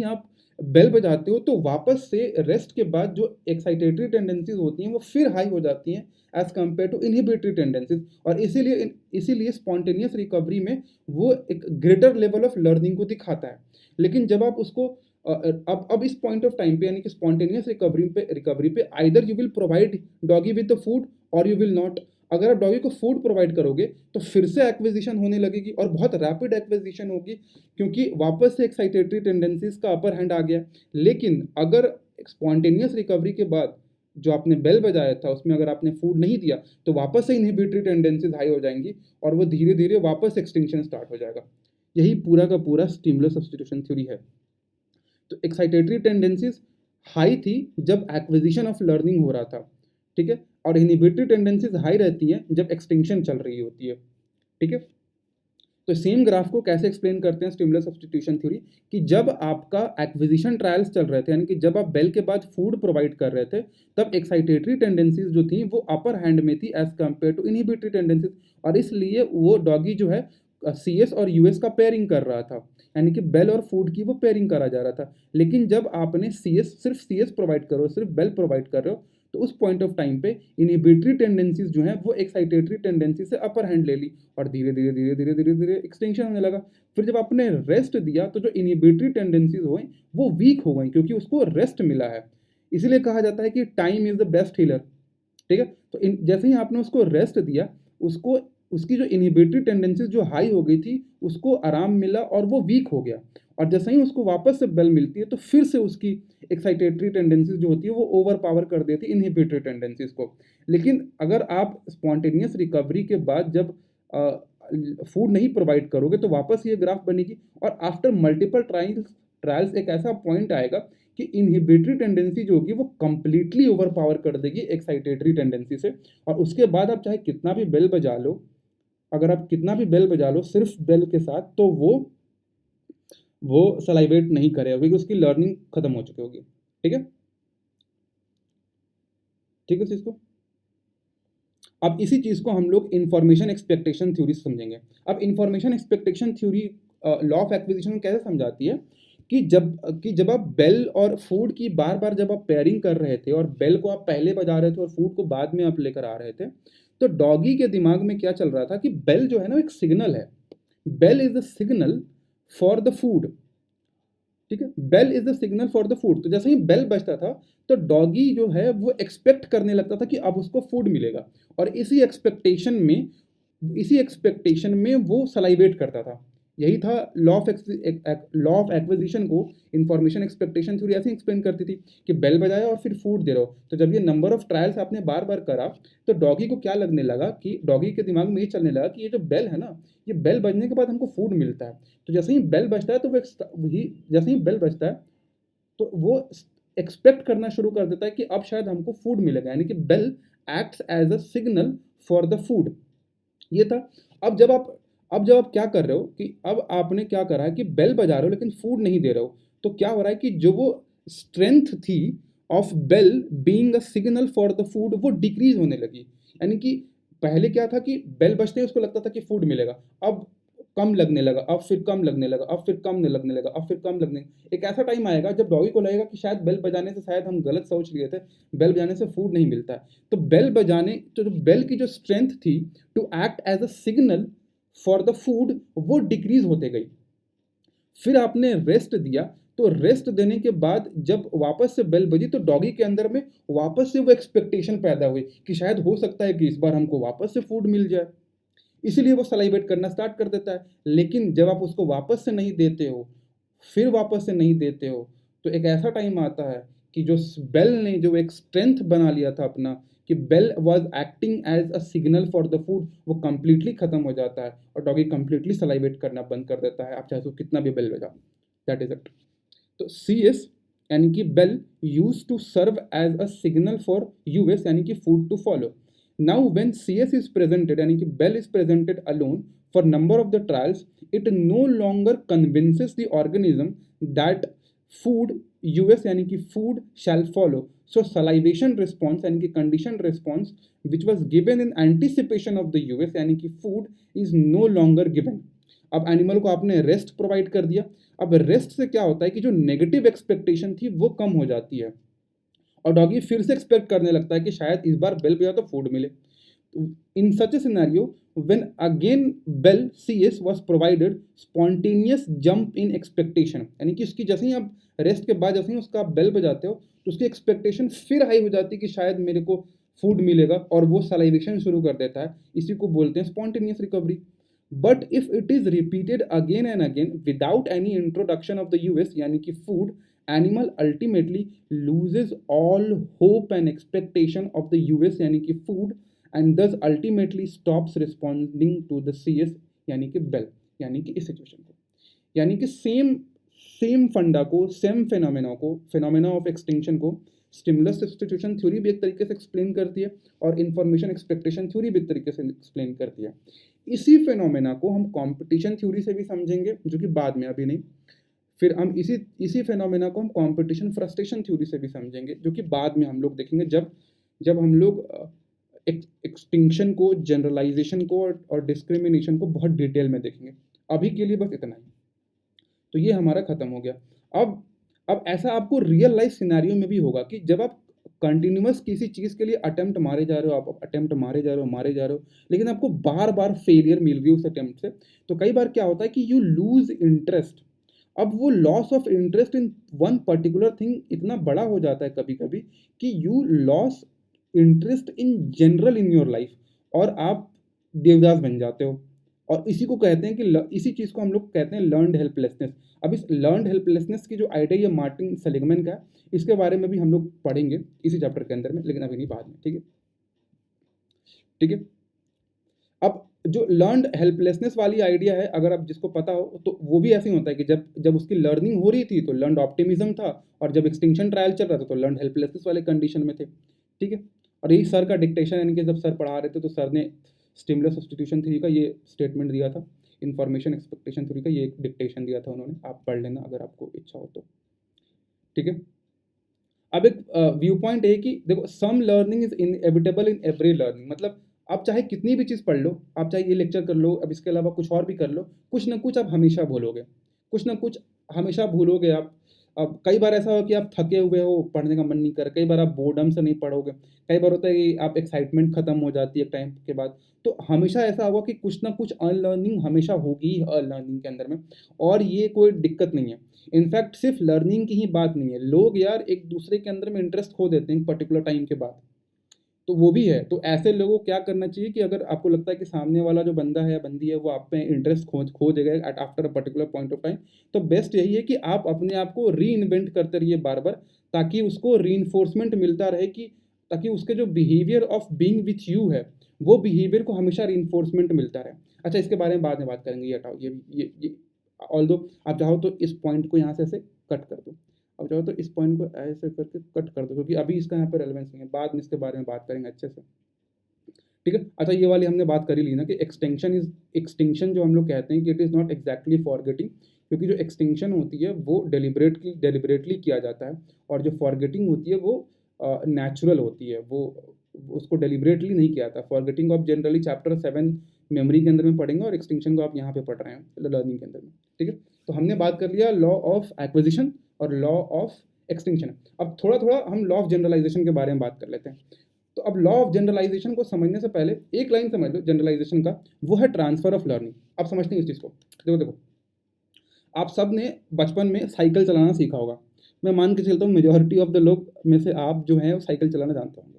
आप बेल बजाते हो, तो वापस से रेस्ट के बाद जो एक्साइटेटरी टेंडेंसीज होती हैं वो फिर हाई हो जाती हैं as compare to inhibitory tendencies, और इसीलिए स्पॉन्टेनियस रिकवरी में वो एक ग्रेटर लेवल ऑफ लर्निंग को दिखाता है। लेकिन जब आप उसको अब इस पॉइंट ऑफ टाइम पे, यानी कि स्पॉन्टेनियस रिकवरी पे either you will provide doggy with the food और यू विल नॉट। अगर आप डॉगी को फूड प्रोवाइड करोगे तो फिर से एक्विजिशन होने लगेगी और बहुत रैपिड एक्विजिशन होगी, क्योंकि वापस से एक्साइटेटरी टेंडेंसीज का अपर हैंड आ गया। लेकिन अगर स्पॉन्टेनियस रिकवरी के बाद जो आपने बेल बजाया था उसमें अगर आपने फूड नहीं दिया, तो वापस से इनहिबिटरी टेंडेंसीज हाई हो जाएंगी और वो धीरे धीरे वापस एक्सटिंक्शन स्टार्ट हो जाएगा। यही पूरा का पूरा स्टिमुलस सब्स्टिट्यूशन थ्योरी है। तो एक्साइटेटरी टेंडेंसीज हाई थी जब एक्विजिशन ऑफ लर्निंग हो रहा था, ठीक है, और इनहिबिटरी टेंडेंसीज हाई रहती हैं जब एक्सटिंक्शन चल रही होती है, ठीक है। तो सेम ग्राफ को कैसे एक्सप्लेन करते हैं स्टिमुलस सब्स्टिट्यूशन थ्योरी, कि जब आपका एक्विजिशन ट्रायल्स चल रहे थे, यानी कि जब आप बेल के बाद फूड प्रोवाइड कर रहे थे, तब एक्साइटेटरी टेंडेंसीज जो थी वो अपर हैंड में थी as compare to inhibitory tendencies, और इसलिए वो डॉगी जो है CS और US का पेयरिंग कर रहा था, यानी कि बेल और फूड की वो पेयरिंग करा जा रहा था। लेकिन जब आपने सिर्फ CS प्रोवाइड करो, सिर्फ बेल प्रोवाइड कर रहे हो, तो उस पॉइंट ऑफ टाइम पे इनहिबिटरी टेंडेंसीज जो हैं वो एक्साइटेटरी टेंडेंसी से अपर हैंड ले ली और धीरे धीरे धीरे धीरे धीरे धीरे एक्सटेंशन होने लगा। फिर जब आपने रेस्ट दिया तो जो इनहिबिटरी टेंडेंसीज हुई वो वीक हो गई क्योंकि उसको रेस्ट मिला है। इसीलिए कहा जाता है कि time is the best healer. ठीक है, तो जैसे ही आपने उसको रेस्ट दिया, उसको उसकी जो इनहिबिटरी टेंडेंसीज जो हाई हो गई थी उसको आराम मिला और वो वीक हो गया। और जैसे ही उसको वापस से बेल मिलती है तो फिर से उसकी एक्साइटेटरी टेंडेंसीज जो होती है वो ओवर पावर कर देती है इनहिबिटरी टेंडेंसीज को। लेकिन अगर आप स्पॉन्टेनियस रिकवरी के बाद जब फूड नहीं प्रोवाइड करोगे तो वापस ये ग्राफ बनेगी और आफ्टर मल्टीपल ट्रायल्स एक ऐसा पॉइंट आएगा कि इनहिबिटरी टेंडेंसी जो होगी वो कंप्लीटली ओवर पावर कर देगी एक्साइटेटरी टेंडेंसी से। और उसके बाद आप चाहे कितना भी बेल बजा लो, अगर आप कितना भी बेल बजा लो सिर्फ बेल के साथ, तो वो सलाइवेट नहीं करेगा क्योंकि उसकी लर्निंग खत्म हो चुकी होगी। ठीक है, ठीक है चीज को। अब इसी चीज को हम लोग इंफॉर्मेशन एक्सपेक्टेशन थ्योरी से समझेंगे। अब information expectation theory law of acquisition कैसे समझाती है कि जब आप बेल और फूड की बार बार जब आप पेयरिंग कर रहे थे और बेल को आप पहले बजा रहे थे और फूड को बाद में आप लेकर आ रहे थे, तो डॉगी के दिमाग में क्या चल रहा था कि बेल जो है ना एक सिग्नल है, bell is the signal for the food. ठीक है, bell is the signal for the food. तो जैसे ही बेल बजता था तो डॉगी जो है वो एक्सपेक्ट करने लगता था कि अब उसको फूड मिलेगा और इसी एक्सपेक्टेशन में वो सलाइवेट करता था। यही था लॉ ऑफ एक्विजिशन को इंफॉर्मेशन एक्सपेक्टेशन थ्योरी ऐसे एक्सप्लेन करती थी कि बेल बजाया और फिर फूड दे रहे हो। तो जब ये नंबर ऑफ ट्रायल्स आपने बार बार करा तो डॉगी को क्या लगने लगा कि डॉगी के दिमाग में ये चलने लगा कि ये जो बेल है ना, ये बेल बजने के बाद हमको फूड मिलता है। तो जैसे ही बेल बजता है तो जैसे ही बेल बजता है तो वो एक्सपेक्ट करना शुरू कर देता है कि अब शायद हमको फूड मिलेगा, यानी कि bell acts as a signal for the food. ये था। अब जब आप क्या कर रहे हो कि अब आपने क्या करा है कि बेल बजा रहे हो लेकिन फूड नहीं दे रहे हो, तो क्या हो रहा है कि जो वो स्ट्रेंथ थी of bell being a signal for the food वो डिक्रीज होने लगी। यानी कि पहले क्या था कि बेल बजते ही उसको लगता था कि फूड मिलेगा, अब कम लगने लगा, अब फिर कम लगने लगा, अब फिर कम लगने लगा, अब फिर कम लगने। एक ऐसा टाइम आएगा जब डॉगी को लगेगा कि शायद बेल बजाने से शायद हम गलत सोच लिए थे, बेल बजाने से फूड नहीं मिलता है। तो बेल की जो स्ट्रेंथ थी to act as a signal for the food वो डिक्रीज होते गई। फिर आपने रेस्ट दिया, तो रेस्ट देने के बाद जब वापस से बेल बजी तो डॉगी के अंदर में वापस से वो एक्सपेक्टेशन पैदा हुई कि शायद हो सकता है कि इस बार हमको वापस से फूड मिल जाए, इसीलिए वो सलाइवेट करना स्टार्ट कर देता है। लेकिन जब आप उसको वापस से नहीं देते हो, फिर वापस से नहीं देते हो, तो एक ऐसा टाइम आता है कि जो बेल ने जो एक स्ट्रेंथ बना लिया था अपना कि bell was acting as a signal for the food, वो कंप्लीटली खत्म हो जाता है और डॉगी कंप्लीटली सलाइवेट करना बंद कर देता है, आप चाहे उसको कितना भी बेल बजाओ। That is it. तो सी एस यानी कि bell use to serve as a signal for US यानी कि food to follow. Now when CS is presented यानी कि bell is presented alone for number of the trials, it no longer convinces the organism that food US यानी कि food shall follow. So salivation response यानी कि conditioned response which was given in anticipation of the US यानी कि food is no longer given. अब animal को आपने rest provide कर दिया। अब रेस्ट से क्या होता है कि जो नेगेटिव एक्सपेक्टेशन थी वो कम हो जाती है और डॉगी फिर से एक्सपेक्ट करने लगता है कि शायद इस बार बेल बजा तो फूड मिले। In such a scenario when again bell CS was provided spontaneous jump in expectation, यानी कि उसकी जैसे ही आप रेस्ट के बाद जैसे ही उसका आप बेल बजाते हो तो उसकी एक्सपेक्टेशन फिर हाई हो जाती है कि शायद मेरे को फूड मिलेगा और वो सलाइवेशन शुरू कर देता है। इसी को बोलते हैं spontaneous recovery. But if it is repeated again and again without any introduction of the US यानी कि food, animal ultimately loses all hope and expectation of the US यानी कि food and thus ultimately stops responding to the CS यानी कि bell, यानी कि इस situation को, यानी कि सेम फंडा को, सेम फेनोमेना ऑफ एक्सटिंक्शन को स्टिमुलस सब्स्टिट्यूशन थ्योरी भी एक तरीके से एक्सप्लेन करती है और इंफॉर्मेशन एक्सपेक्टेशन थ्योरी भी एक तरीके से एक्सप्लेन करती है। इसी फेनोमेना को हम कंपटीशन थ्योरी से भी समझेंगे जो कि बाद में, अभी नहीं। फिर हम इसी फेनोमेना को हम कंपटीशन फ्रस्ट्रेशन थ्योरी से भी समझेंगे जो कि बाद में हम लोग देखेंगे जब हम लोग एक्सटिंक्शन को, जनरलाइजेशन को और डिस्क्रिमिनेशन को बहुत डिटेल में देखेंगे। अभी के लिए बस इतना ही। तो ये हमारा खत्म हो गया। अब ऐसा आपको रियल लाइफ सिनेरियो में भी होगा कि जब आप कंटिन्यूअस किसी चीज़ के लिए अटेम्प्ट मारे जा रहे हो, आप अटेम्प्ट मारे जा रहे हो, मारे जा रहे हो, लेकिन आपको बार-बार फेलियर मिल रही है उस अटेम्प्ट से, तो कई बार क्या होता है कि यू लूज़ इंटरेस्ट। अब वो loss of interest in one particular thing इतना बड़ा हो जाता है कभी-कभी कि you loss interest in general in your life, और आप देवदास बन जाते हो। और इसी को कहते हैं कि इसी चीज़ को हम लोग कहते हैं लर्न्ड हेल्पलेसनेस। अब इस लर्न्ड हेल्पलेसनेस की जो आइडिया ये मार्टिन सेलिगमैन का है, इसके बारे में भी हम लोग पढ़ेंगे इसी चैप्टर के अंदर में, लेकिन अभी नहीं, बाद में। ठीक है, ठीक है। अब जो लर्न्ड हेल्पलेसनेस वाली आइडिया है, अगर आप जिसको पता हो, तो वो भी ऐसे ही होता है कि जब जब उसकी लर्निंग हो रही थी तो लर्न्ड ऑप्टिमिज्म था, और जब एक्सटिंक्शन ट्रायल चल रहा था तो लर्न्ड हेल्पलेसनेस वाले कंडीशन में थे। ठीक है, और यही सर का डिक्टेशन, यानी कि जब सर पढ़ा रहे थे तो सर ने स्टिमुलस सब्स्टिट्यूशन थ्योरी का ये स्टेटमेंट दिया था, इन्फॉर्मेशन एक्सपेक्टेशन थ्योरी का ये एक डिक्टेशन दिया था उन्होंने, आप पढ़ लेना अगर आपको इच्छा हो तो। ठीक है, अब एक व्यू पॉइंट है कि देखो, some learning is inevitable in every learning, मतलब आप चाहे कितनी भी चीज़ पढ़ लो, आप चाहे ये लेक्चर कर लो, अब इसके अलावा कुछ और भी कर लो, कुछ ना कुछ आप हमेशा भूलोगे, कुछ ना कुछ हमेशा भूलोगे आप। अब कई बार ऐसा हो कि आप थके हुए हो, पढ़ने का मन नहीं कर, कई बार आप बोर्डम से नहीं पढ़ोगे, कई बार होता है कि आप एक्साइटमेंट खत्म हो जाती है टाइम के बाद, तो हमेशा ऐसा होगा कि कुछ ना कुछ अनलर्निंग हमेशा होगी ही अनलर्निंग के अंदर में, और ये कोई दिक्कत नहीं है। इनफैक्ट सिर्फ लर्निंग की ही बात नहीं है, लोग यार एक दूसरे के अंदर में इंटरेस्ट खो देते हैं पर्टिकुलर टाइम के बाद, तो वो भी है। तो ऐसे लोगों को क्या करना चाहिए कि अगर आपको लगता है कि सामने वाला जो बंदा है या बंदी है वो आप पे इंटरेस्ट खो देगा at after a particular point of time, तो बेस्ट यही है कि आप अपने आप को री इन्वेंट करते रहिए बार बार, ताकि उसको री मिलता रहे, कि ताकि उसके जो behaviour of being with you है, वो बिहेवियर को हमेशा री मिलता रहे। अच्छा, इसके बारे में बाद में बात करेंगे, ये हटाओ, ये ऑल्दो आप चाहो तो इस पॉइंट को यहाँ से ऐसे कट कर दो, अब चाहो तो इस पॉइंट को ऐसे करके कट कर दो, क्योंकि अभी इसका यहाँ पे रेलेवेंस नहीं है, बाद में इसके बारे में बात करेंगे अच्छे से। ठीक है, अच्छा, ये वाली हमने बात कर ही ली ना कि एक्सटिंक्शन जो हम लोग कहते हैं कि it is not exactly forgetting, क्योंकि जो एक्सटिंक्शन होती है वो डेलिबरेटली किया जाता है, और जो फॉरगेटिंग होती है वो नेचुरल होती है, वो उसको डेलिबरेटली नहीं किया जाता। फॉरगेटिंग आप जनरली चैप्टर 7 मेमोरी के अंदर में पढ़ेंगे, और एक्सटिंक्शन को आप यहाँ पे पढ़ रहे हैं लर्निंग के अंदर में। ठीक है, तो हमने बात कर लिया लॉ ऑफ एक्विजिशन और लॉ ऑफ एक्सटिंक्शन। अब थोड़ा थोड़ा हम लॉ ऑफ जनरलाइजेशन के बारे में बात कर लेते हैं। तो अब लॉ ऑफ जनरलाइजेशन को समझने से पहले एक लाइन समझ लो जनरलाइजेशन का, वो है ट्रांसफर ऑफ लर्निंग। आप समझते हैं इस चीज़ को, देखो देखो, आप सब ने बचपन में साइकिल चलाना सीखा होगा, मैं मान के चलता हूँ मेजोरिटी ऑफ द लोग में से आप जो हैं वो साइकिल चलाना जानते होंगे।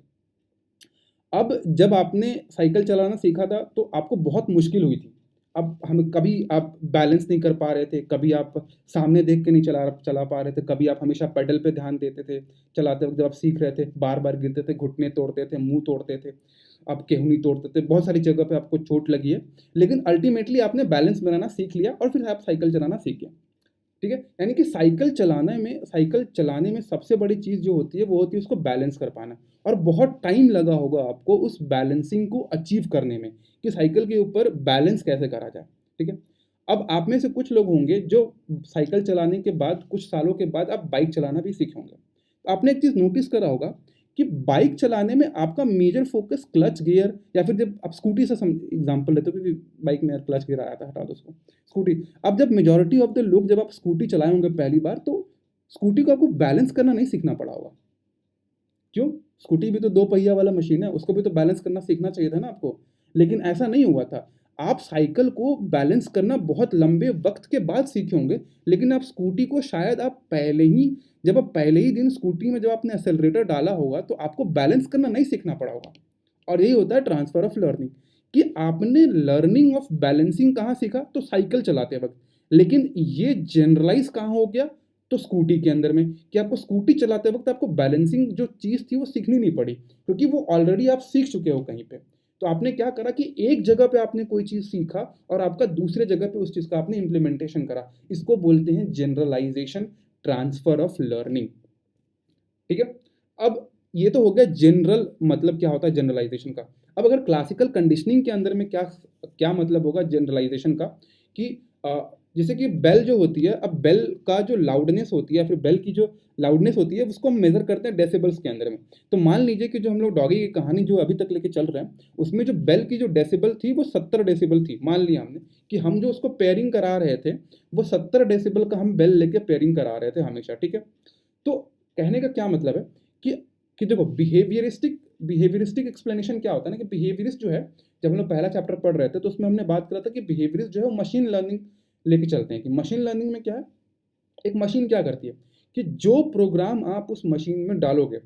अब जब आपने साइकिल चलाना सीखा था तो आपको बहुत मुश्किल हुई थी। अब हम कभी आप बैलेंस नहीं कर पा रहे थे, कभी आप सामने देख के नहीं चला पा रहे थे, कभी आप हमेशा पेडल पे ध्यान देते थे चलाते वक्त, जब आप सीख रहे थे बार बार गिरते थे, घुटने तोड़ते थे, मुंह तोड़ते थे, आप केहूनी तोड़ते थे, बहुत सारी जगह पे आपको चोट लगी है, लेकिन अल्टीमेटली आपने बैलेंस बनाना सीख लिया और फिर आप साइकिल चलाना सीख गया। ठीक है, यानी कि साइकिल चलाने में सबसे बड़ी चीज़ जो होती है वो होती है उसको बैलेंस कर पाना, और बहुत टाइम लगा होगा आपको उस बैलेंसिंग को अचीव करने में, कि साइकिल के ऊपर बैलेंस कैसे करा जाए। ठीक है, अब आप में से कुछ लोग होंगे जो साइकिल चलाने के बाद कुछ सालों के बाद आप बाइक चलाना भी सीखे होंगे। तो आपने एक चीज़ नोटिस करा होगा कि बाइक चलाने में आपका मेजर फोकस क्लच गियर, या फिर जब आप स्कूटी से एग्जांपल लेते हो, क्योंकि बाइक में क्लच गियर आया था, हटा दो उसको, स्कूटी। अब जब मेजॉरिटी ऑफ द लोग जब आप स्कूटी चलाए होंगे पहली बार, तो स्कूटी को आपको बैलेंस करना नहीं सीखना पड़ा होगा। क्यों? स्कूटी भी तो दो पहिया वाला मशीन है, उसको भी तो बैलेंस करना सीखना चाहिए था ना आपको, लेकिन ऐसा नहीं हुआ था। आप साइकिल को बैलेंस करना बहुत लंबे वक्त के बाद सीखे होंगे, लेकिन आप स्कूटी को शायद आप पहले ही दिन स्कूटी में जब आपने एक्सेलरेटर डाला होगा तो आपको बैलेंस करना नहीं सीखना पड़ा होगा। और यही होता है ट्रांसफर ऑफ लर्निंग, कि आपने लर्निंग ऑफ बैलेंसिंग कहाँ सीखा? तो साइकिल चलाते वक्त। लेकिन ये जनरलाइज कहाँ हो गया? तो स्कूटी के अंदर में, कि आपको स्कूटी चलाते वक्त आपको बैलेंसिंग जो चीज़ थी वो सीखनी नहीं पड़ी, क्योंकि वो ऑलरेडी आप सीख चुके हो कहीं पे। तो आपने क्या करा कि एक जगह पे आपने कोई चीज़ सीखा और आपका दूसरे जगह पे उस चीज़ का आपने इम्प्लीमेंटेशन करा। इसको बोलते हैं जनरलाइजेशन, ट्रांसफर ऑफ लर्निंग। ठीक है, अब ये तो हो गया जनरल, मतलब क्या होता है जनरलाइजेशन का। अब अगर क्लासिकल कंडीशनिंग के अंदर में क्या क्या मतलब होगा जनरलाइजेशन का, कि जैसे कि बेल जो होती है, अब बेल का जो लाउडनेस होती है, फिर बेल की जो लाउडनेस होती है उसको हम मेजर करते हैं डेसिबल्स के अंदर में। तो मान लीजिए कि जो हम लोग डॉगी की कहानी जो अभी तक लेके चल रहे हैं, उसमें जो बेल की जो डेसिबल थी वो 70 डेसिबल थी। मान लिया हमने कि हम जो उसको पेयरिंग करा रहे थे वो 70 डेसिबल का हम बेल लेके पेयरिंग करा रहे थे हमेशा। ठीक है, तो कहने का क्या मतलब है कि कि देखो बिहेवियरिस्टिक एक्सप्लेनेशन क्या होता है ना, कि बिहेवियरिस्ट जो है, जब हम लोग पहला चैप्टर पढ़ रहे थे तो उसमें हमने बात करा था कि बिहेवियरिस्ट जो है वो मशीन लर्निंग लेके चलते हैं, कि मशीन लर्निंग में क्या है, एक मशीन क्या करती है कि जो प्रोग्राम आप उस मशीन में डालोगे,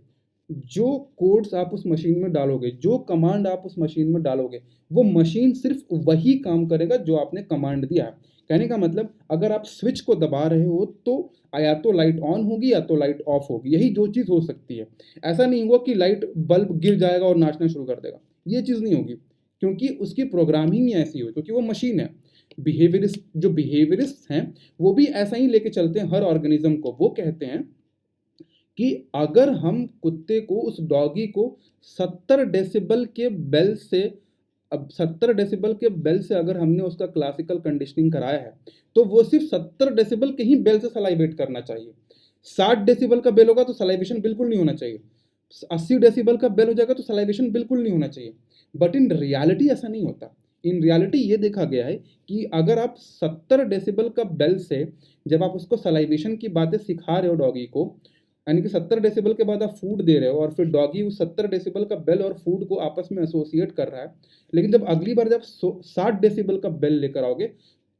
जो कोड्स आप उस मशीन में डालोगे, जो कमांड आप उस मशीन में डालोगे, वो मशीन सिर्फ वही काम करेगा जो आपने कमांड दिया है। कहने का मतलब अगर आप स्विच को दबा रहे हो तो या तो लाइट ऑन होगी या तो लाइट ऑफ होगी, यही दो चीज़ हो सकती है। ऐसा नहीं हुआ कि लाइट बल्ब गिर जाएगा और नाचना शुरू कर देगा, ये चीज़ नहीं होगी, क्योंकि उसकी प्रोग्रामिंग ही ऐसी हो, क्योंकि वो मशीन है। बिहेवियरिस्ट हैं वो भी ऐसा ही लेके चलते हैं हर ऑर्गेनिज्म को। वो कहते हैं कि अगर हम कुत्ते को, उस डॉगी को 70 डेसिबल के बेल से, अब 70 डेसिबल के बेल से अगर हमने उसका क्लासिकल कंडीशनिंग कराया है तो वो सिर्फ 70 डेसिबल के ही बेल से सलाइवेट करना चाहिए। 60 डेसिबल का बेल होगा तो सलाइवेशन बिल्कुल नहीं होना चाहिए, 80 डेसिबल का बेल हो जाएगा तो सलाइवेशन बिल्कुल नहीं होना चाहिए। बट इन रियलिटी ऐसा नहीं होता। इन रियलिटी ये देखा गया है कि अगर आप 70 डेसिबल का बेल से जब आप उसको सलाइवेशन की बातें सिखा रहे हो डॉगी को, यानी कि 70 डेसिबल के बाद आप फूड दे रहे हो और फिर डॉगी उस 70 डेसिबल का बेल और फूड को आपस में एसोसिएट कर रहा है, लेकिन जब अगली बार जब 60 डेसिबल का बेल लेकर आओगे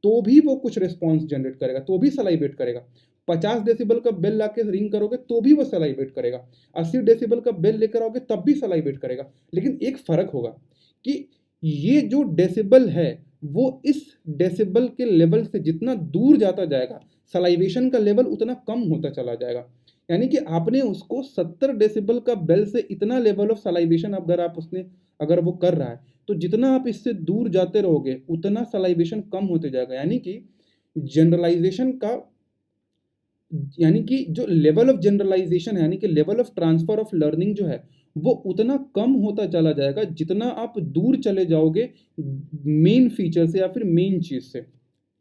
तो भी वो कुछ रिस्पॉन्स जनरेट करेगा, तो भी सलाइवेट करेगा। 50 डेसिबल का बेल लाके रिंग करोगे तो भी वो सलाइवेट करेगा। 80 डेसिबल का बेल लेकर आओगे तब भी सलाइवेट करेगा। लेकिन एक फर्क होगा कि ये जो डेसिबल है वो इस डेसिबल के लेवल से जितना दूर जाता जाएगा, सलाइवेशन का लेवल उतना कम होता चला जाएगा। यानी कि आपने उसको 70 डेसिबल का बेल से इतना लेवल ऑफ सलाइवेशन अगर वो कर रहा है, तो जितना आप इससे दूर जाते रहोगे उतना सलाइवेशन कम होते जाएगा। यानी कि जनरलाइजेशन का, यानी कि जो लेवल ऑफ जनरलाइजेशन है, यानी कि level of transfer of learning जो है वो उतना कम होता चला जाएगा जितना आप दूर चले जाओगे मेन फीचर से या फिर मेन चीज से।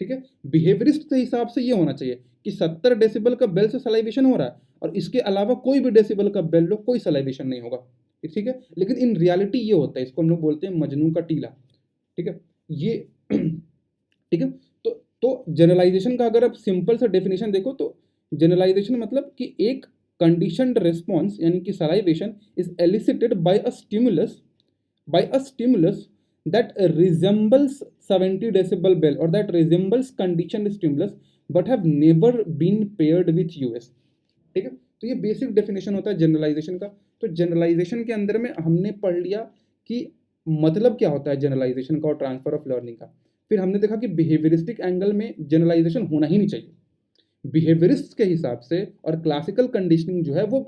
ठीक है, बिहेवियरिस्ट के हिसाब से ये होना चाहिए कि 70 डेसिबल का बेल से सलाइवेशन हो रहा है और इसके अलावा कोई भी डेसिबल का बेल लो, कोई सलाइवेशन नहीं होगा। ठीक है, लेकिन इन रियलिटी ये होता है, इसको हम लोग बोलते हैं मजनू का टीला। ठीक है, ये ठीक है। तो जनरलाइजेशन का अगर आप सिंपल सा डेफिनेशन देखो तो जनरलाइजेशन मतलब कि एक कंडीशनड रिस्पॉन्स, यानी कि salivation is elicited by a stimulus that resembles 70 decibel bell or that resembles conditioned stimulus but have never been paired with US। ठीक है, तो ये बेसिक डेफिनेशन होता है जनरलाइजेशन का। तो जनरलाइजेशन के अंदर में हमने पढ़ लिया कि मतलब क्या होता है जनरलाइजेशन का और ट्रांसफर ऑफ लर्निंग का। फिर हमने देखा कि बिहेवियरिस्टिक एंगल में जनरलाइजेशन होना ही नहीं चाहिए। बिहेवियरिस्ट के हिसाब से और क्लासिकल कंडीशनिंग जो है वो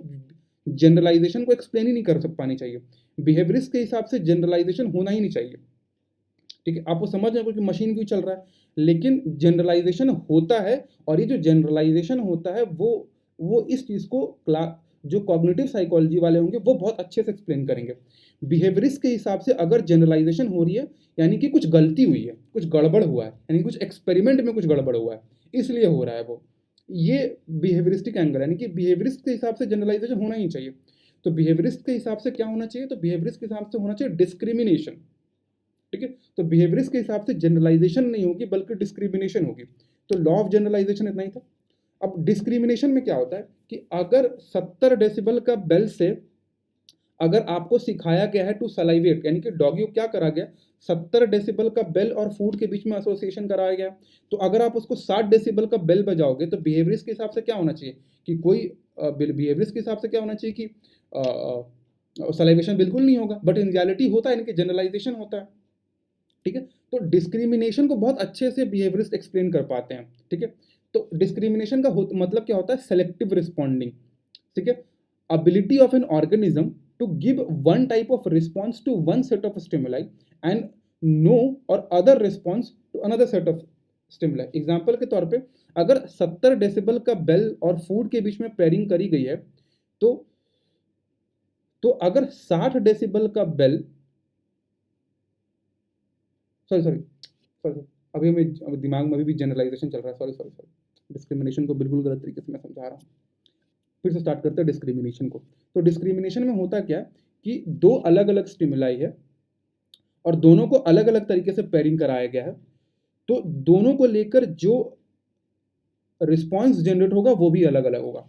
जनरलाइजेशन को एक्सप्लेन ही नहीं कर पानी चाहिए। बिहेवियरिस्ट के हिसाब से जनरलाइजेशन होना ही नहीं चाहिए। ठीक है, आपको समझ में कि मशीन क्यों चल रहा है, लेकिन जनरलाइजेशन होता है। और ये जो जनरलाइजेशन होता है वो इस चीज़ को जो कॉग्निटिव साइकोलॉजी वाले होंगे वो बहुत अच्छे से एक्सप्लेन करेंगे। बिहेवियरिस्ट के हिसाब से अगर जनरलाइजेशन हो रही है यानी कि कुछ गलती हुई है, कुछ गड़बड़ हुआ है, यानी कुछ एक्सपेरिमेंट में कुछ गड़बड़ हुआ है, इसलिए हो रहा है वो। ये बिहेवियरिस्टिक एंगल, यानी कि बिहेवियरिस्ट के हिसाब से जनरलाइजेशन होना ही चाहिए। तो बिहेवियरिस्ट के हिसाब से क्या होना चाहिए, तो बिहेवियरिस्ट के हिसाब से होना चाहिए डिस्क्रिमिनेशन। ठीक है, तो बिहेवियरिस्ट के हिसाब से जनरलाइजेशन नहीं होगी बल्कि डिस्क्रिमिनेशन होगी। तो लॉ ऑफ जनरलाइजेशन इतना ही था। अब डिस्क्रिमिनेशन में क्या होता है कि अगर 70 डेसिबल का बेल से अगर आपको सिखाया गया है टू सलाइवेट, यानी कि डॉगी को क्या करा गया, 70 डेसिबल का बेल और फूड के बीच में एसोसिएशन कराया गया, तो अगर आप उसको 60 डेसिबल का बेल बजाओगे तो बिहेवियरिस्ट के हिसाब से क्या होना चाहिए कि बिहेवियरिस्ट के हिसाब से क्या होना चाहिए कि सलाइवेशन बिल्कुल नहीं होगा। बट इन रियलिटी होता है, यानी कि जनरलाइजेशन होता है। ठीक है, तो डिस्क्रिमिनेशन को बहुत अच्छे से बिहेवियरिस्ट एक्सप्लेन कर पाते हैं। ठीक है, तो डिस्क्रिमिनेशन का मतलब क्या होता है, सेलेक्टिव रिस्पॉन्डिंग। ठीक है, ability of an organism to give one type of response to one set of stimuli and no or other response to another set of stimuli। Example के तौर पे अगर 70 डेसिबल का बेल और फूड के बीच में पेयरिंग करी गई है तो अगर 60 डेसिबल का बेल, सॉरी अभी हमें दिमाग में अभी भी जनरलाइजेशन चल रहा है, सॉरी डिस्क्रिमिनेशन को बिल्कुल गलत तरीके से मैं समझा रहा हूँ। फिर से स्टार्ट करते हैं डिस्क्रिमिनेशन को। तो डिस्क्रिमिनेशन में होता क्या कि दो अलग अलग स्टिमुलाई है और दोनों को अलग अलग तरीके से पेयरिंग कराया गया है, तो दोनों को लेकर जो रिस्पॉन्स जनरेट होगा वो भी अलग अलग होगा।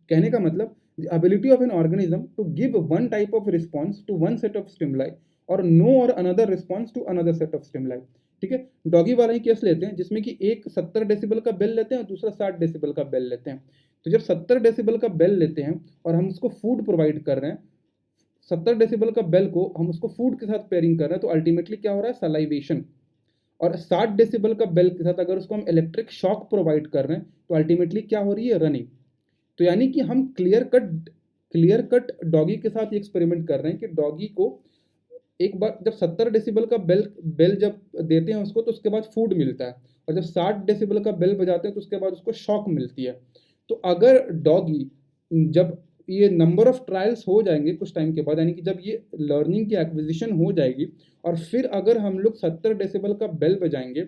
कहने का मतलब the ability of an organism to give one type of response to one set of stimuli और नो और another response to another set of stimuli. ठीक है, डॉगी वाला ही केस लेते हैं जिसमें कि एक 70 डेसिबल का बेल लेते हैं और दूसरा 60 डेसिबल का बेल लेते हैं। तो जब 70 डेसिबल का बेल लेते हैं और हम उसको फूड प्रोवाइड कर रहे हैं, 70 डेसिबल का बेल को हम उसको फूड के साथ पेयरिंग कर रहे हैं, तो अल्टीमेटली क्या हो रहा है, सलाइवेशन। और 60 डेसिबल का बेल के साथ अगर उसको हम इलेक्ट्रिक शॉक प्रोवाइड कर रहे हैं तो अल्टीमेटली क्या हो रही है, रनिंग। तो यानी कि हम क्लियर कट डॉगी के साथ ये एक्सपेरिमेंट कर रहे हैं कि डॉगी को एक बार जब 70 डेसिबल का बेल बेल जब देते हैं उसको, तो उसके बाद फूड मिलता है, और जब 60 डेसिबल का बेल बजाते हैं तो उसके बाद उसको शॉक मिलती है। तो अगर डॉगी, जब ये नंबर ऑफ ट्रायल्स हो जाएंगे कुछ टाइम के बाद, यानी कि जब ये लर्निंग की एक्विजिशन हो जाएगी और फिर अगर हम लोग 70 डेसिबल का बेल बजाएंगे,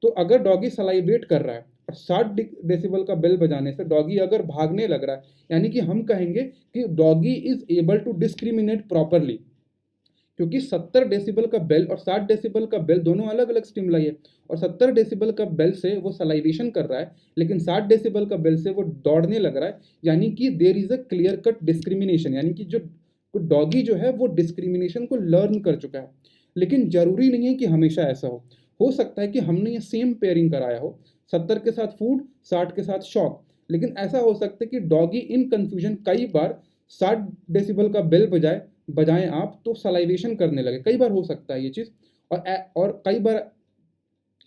तो अगर डॉगी सलाइवेट कर रहा है और 60 डेसिबल का बेल बजाने से डॉगी अगर भागने लग रहा है, यानी कि हम कहेंगे कि doggy is able to discriminate properly, क्योंकि 70 डेसिबल का बेल और 60 डेसिबल का बेल दोनों अलग अलग स्टिमुलाई है, और 70 डेसिबल का बेल से वो सलाइवेशन कर रहा है, लेकिन 60 डेसिबल का बेल से वो दौड़ने लग रहा है। यानी कि there is a clear cut discrimination, यानी कि जो डॉगी जो है वो डिस्क्रिमिनेशन को लर्न कर चुका है। लेकिन जरूरी नहीं है कि हमेशा ऐसा हो सकता है कि हमने ये सेम पेयरिंग कराया हो, 70 के साथ फूड, 60 के साथ शॉक, लेकिन ऐसा हो सकता है कि डॉगी इन कंफ्यूजन कई बार 60 डेसिबल का बेल बजाएं आप तो सलाइवेशन करने लगे। कई बार हो सकता है ये चीज़, और कई बार,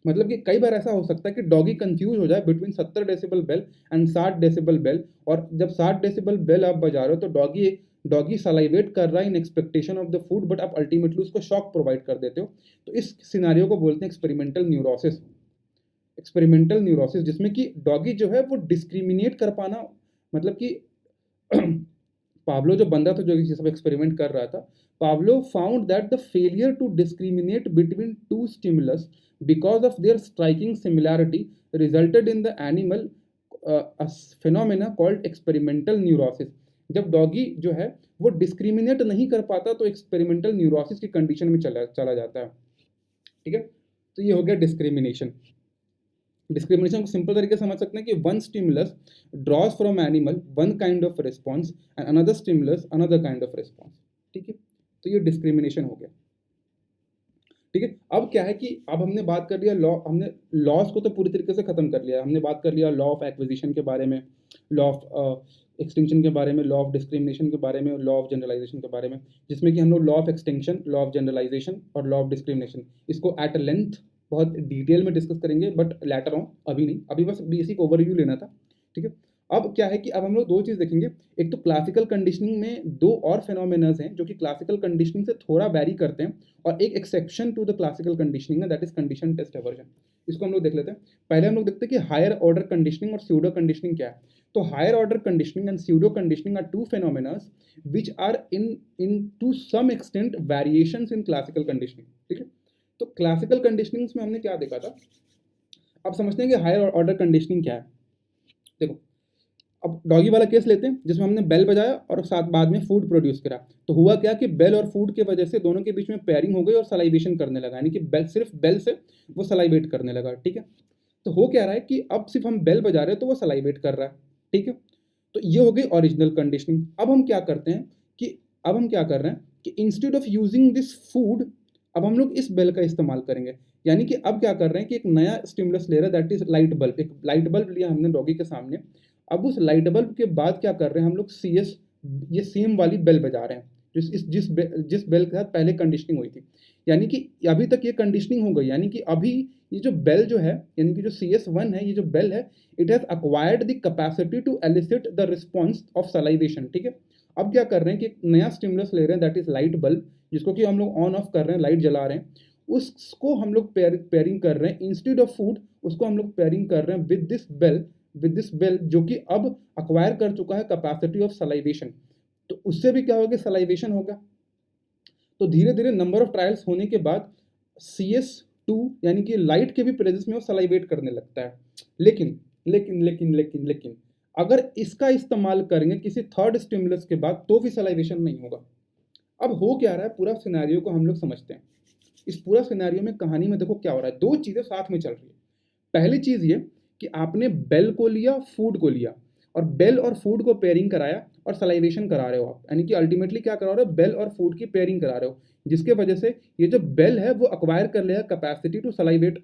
मतलब कि कई बार ऐसा हो सकता है कि डॉगी कंफ्यूज हो जाए between 70 decibel bell and 60 decibel bell, और जब 60 डेसिबल बेल आप बजा रहे हो तो डॉगी सलाइवेट कर रहा है in expectation of the food, but आप अल्टीमेटली उसको शॉक प्रोवाइड कर देते हो। तो इस सिनारियो को बोलते हैं एक्सपेरिमेंटल न्यूरोसिस। एक्सपेरिमेंटल न्यूरोसिस जिसमें कि डॉगी जो है वो डिस्क्रिमिनेट कर पाना, मतलब कि पाब्लो जो बंदा था जो ये सब एक्सपेरिमेंट कर रहा था, Pavlov found that the failure to discriminate between two stimulus because of their striking similarity resulted in the animal phenomena called experimental neurosis. जब डॉगी जो है वो डिस्क्रिमिनेट नहीं कर पाता तो एक्सपेरिमेंटल न्यूरोसिस की कंडीशन में चला जाता है। ठीक है, तो ये हो गया डिस्क्रिमिनेशन। डिस्क्रिमिनेशन को सिंपल तरीके से समझ सकते हैं कि one stimulus draws from animal one kind of response and another stimulus another kind of response. ठीक है, तो ये डिस्क्रिमिनेशन हो गया। ठीक है, अब क्या है कि अब हमने बात कर लिया हमने लॉस को तो पूरी तरीके से खत्म कर लिया। हमने बात कर लिया लॉ ऑफ एक्विजिशन के बारे में, लॉ ऑफ एक्सटिंक्शन के बारे में, लॉ ऑफ डिस्क्रिमिनेशन के बारे में, और लॉ ऑफ जनरलाइजेशन के बारे में, जिसमें कि हम लोग law of extinction, law of generalisation और लॉ ऑफ डिस्क्रिमिनेशन इसको एट लेंथ बहुत डिटेल में डिस्कस करेंगे, बट लेटर ऑन, अभी नहीं, अभी बस बेसिक ओवरव्यू लेना था। ठीक है, अब क्या है कि अब हम लोग दो चीज़ देखेंगे। एक तो क्लासिकल कंडीशनिंग में दो और फेनोमेनस हैं जो कि क्लासिकल कंडीशनिंग से थोड़ा वैरी करते हैं, और एक exception to the classical conditioning है, that is condition taste aversion. इसको हम लोग देख लेते हैं। पहले हम लोग देखते हैं कि हायर ऑर्डर कंडीशनिंग और स्यूडो कंडीशनिंग क्या है। तो higher order conditioning and pseudo conditioning are two phenomenons which are in to some extent variations in classical conditioning. ठीक है, तो क्लासिकल कंडीशनिंग में हमने क्या देखा था, अब समझते हैं कि हायर ऑर्डर कंडीशनिंग क्या है। देखो, अब डॉगी वाला केस लेते हैं जिसमें हमने बेल बजाया और साथ बाद में फूड प्रोड्यूस करा। तो हुआ क्या कि बेल और फूड की वजह से दोनों के बीच में पेयरिंग हो गई और सलाइवेशन करने लगा, यानी कि बेल, सिर्फ बेल से वो सलाइवेट करने लगा। ठीक है, तो हो क्या रहा है कि अब सिर्फ हम बेल बजा रहे हैं तो वो सलाइवेट कर रहा है। ठीक है, तो ये हो गई ओरिजिनल कंडीशनिंग। अब हम क्या करते हैं कि अब हम क्या कर रहे हैं कि instead of using this food, अब हम लोग इस बेल का इस्तेमाल करेंगे। यानी कि अब क्या कर रहे हैं कि एक नया स्टिमुलस ले रहा है, दैट इज लाइट बल्ब। एक लाइट बल्ब लिया हमने डॉगी के सामने। अब उस लाइट बल्ब के बाद क्या कर रहे हैं हम लोग, CS, ये सेम वाली बेल बजा रहे हैं जिस बेल के साथ पहले कंडीशनिंग हुई थी। यानी कि अभी तक ये कंडीशनिंग हो गई, यानी कि अभी ये जो बेल जो है, यानी कि जो CS1 है, ये जो बेल है, it has acquired the capacity to elicit the response of salivation. ठीक है, अब क्या कर रहे हैं कि एक नया स्टिमुलस ले रहे हैं, दैट इज लाइट बल्ब, जिसको कि हम लोग ऑन ऑफ कर रहे हैं, लाइट जला रहे हैं। उसको हम लोग पेयरिंग कर रहे हैं इंस्टेड ऑफ फूड, उसको हम लोग पेयरिंग कर रहे हैं विद दिस बेल जो कि अब अक्वायर कर चुका है कैपेसिटी ऑफ सलाइवेशन। तो उससे भी क्या होगा, सलाइवेशन होगा। तो धीरे धीरे नंबर ऑफ ट्रायल्स होने के बाद CS2 यानी कि लाइट के भी प्रेजेंस में वो सलाइवेट करने लगता है। लेकिन लेकिन लेकिन लेकिन लेकिन अगर इसका इस्तेमाल करेंगे किसी थर्ड स्टिमुलस के बाद तो भी सलाइवेशन नहीं होगा। अब हो क्या रहा है, पूरा सिनेरियो को हम लोग समझते हैं। इस पूरा सिनेरियो में, कहानी में देखो क्या हो रहा है, दो चीजें साथ में चल रही है। पहली चीज ये कि आपने बेल को लिया, फूड को लिया, और बेल और फूड को पेयरिंग कराया और सलाइवेशन करा रहे हो आप, यानी कि अल्टीमेटली क्या करा रहे हो, बेल और फूड की पेयरिंग करा रहे हो, जिसके वजह से ये जो बेल है वो अक्वायर कर लेगा कैपेसिटी टू सलाइवेट,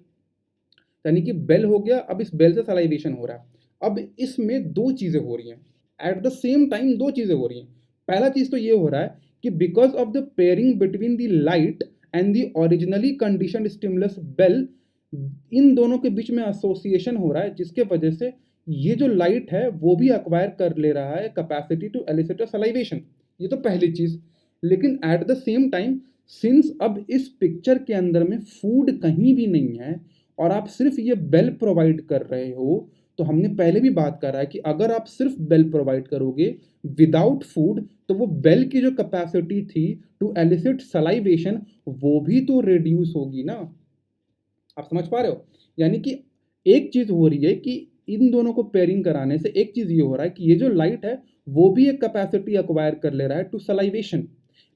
यानी कि बेल हो गया, अब इस बेल से सलाइवेशन हो रहा है। अब इसमें दो चीज़ें हो रही हैं एट द सेम टाइम, दो चीज़ें हो रही हैं। पहला चीज़ तो ये हो रहा है कि because of the pairing between the light and the originally conditioned stimulus bell, इन दोनों के बीच में एसोसिएशन हो रहा है, जिसके वजह से ये जो लाइट है वो भी अक्वायर कर ले रहा है कैपेसिटी टू एलिसिट सलाइवेशन। ये तो पहली चीज़। लेकिन at the same time, since अब इस पिक्चर के अंदर में फूड कहीं भी नहीं है और आप सिर्फ ये बेल प्रोवाइड कर रहे हो, तो हमने पहले भी बात करा है कि अगर आप सिर्फ बेल प्रोवाइड करोगे विदाउट फूड, तो वो बेल की जो कैपेसिटी थी टू एलिसिट सलाइवेशन वो भी तो रिड्यूस होगी ना। आप समझ पा रहे हो? यानी कि एक चीज हो रही है कि इन दोनों को पेयरिंग कराने से एक चीज ये हो रहा है कि ये जो लाइट है वो भी एक कैपेसिटी अक्वायर कर ले रहा है टू सलाइवेशन,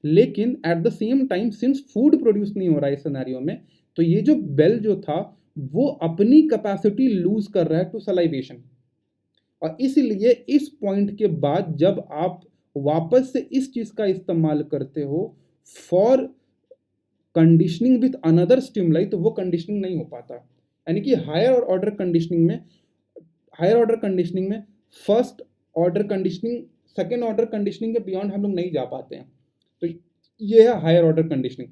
लेकिन at the same time since food produce नहीं हो रहा है इस सिनेरियो में, तो ये जो बेल जो था वो अपनी कैपेसिटी लूज कर रहा है टू सलाइवेशन। और इसलिए इस पॉइंट के बाद जब आप वापस से इस चीज का इस्तेमाल करते हो for conditioning with another stimuli, तो वो कंडीशनिंग नहीं हो पाता। यानी कि हायर ऑर्डर कंडीशनिंग में first order conditioning, second order conditioning के बियॉन्ड हम लोग नहीं जा पाते हैं। तो ये है हायर ऑर्डर कंडीशनिंग।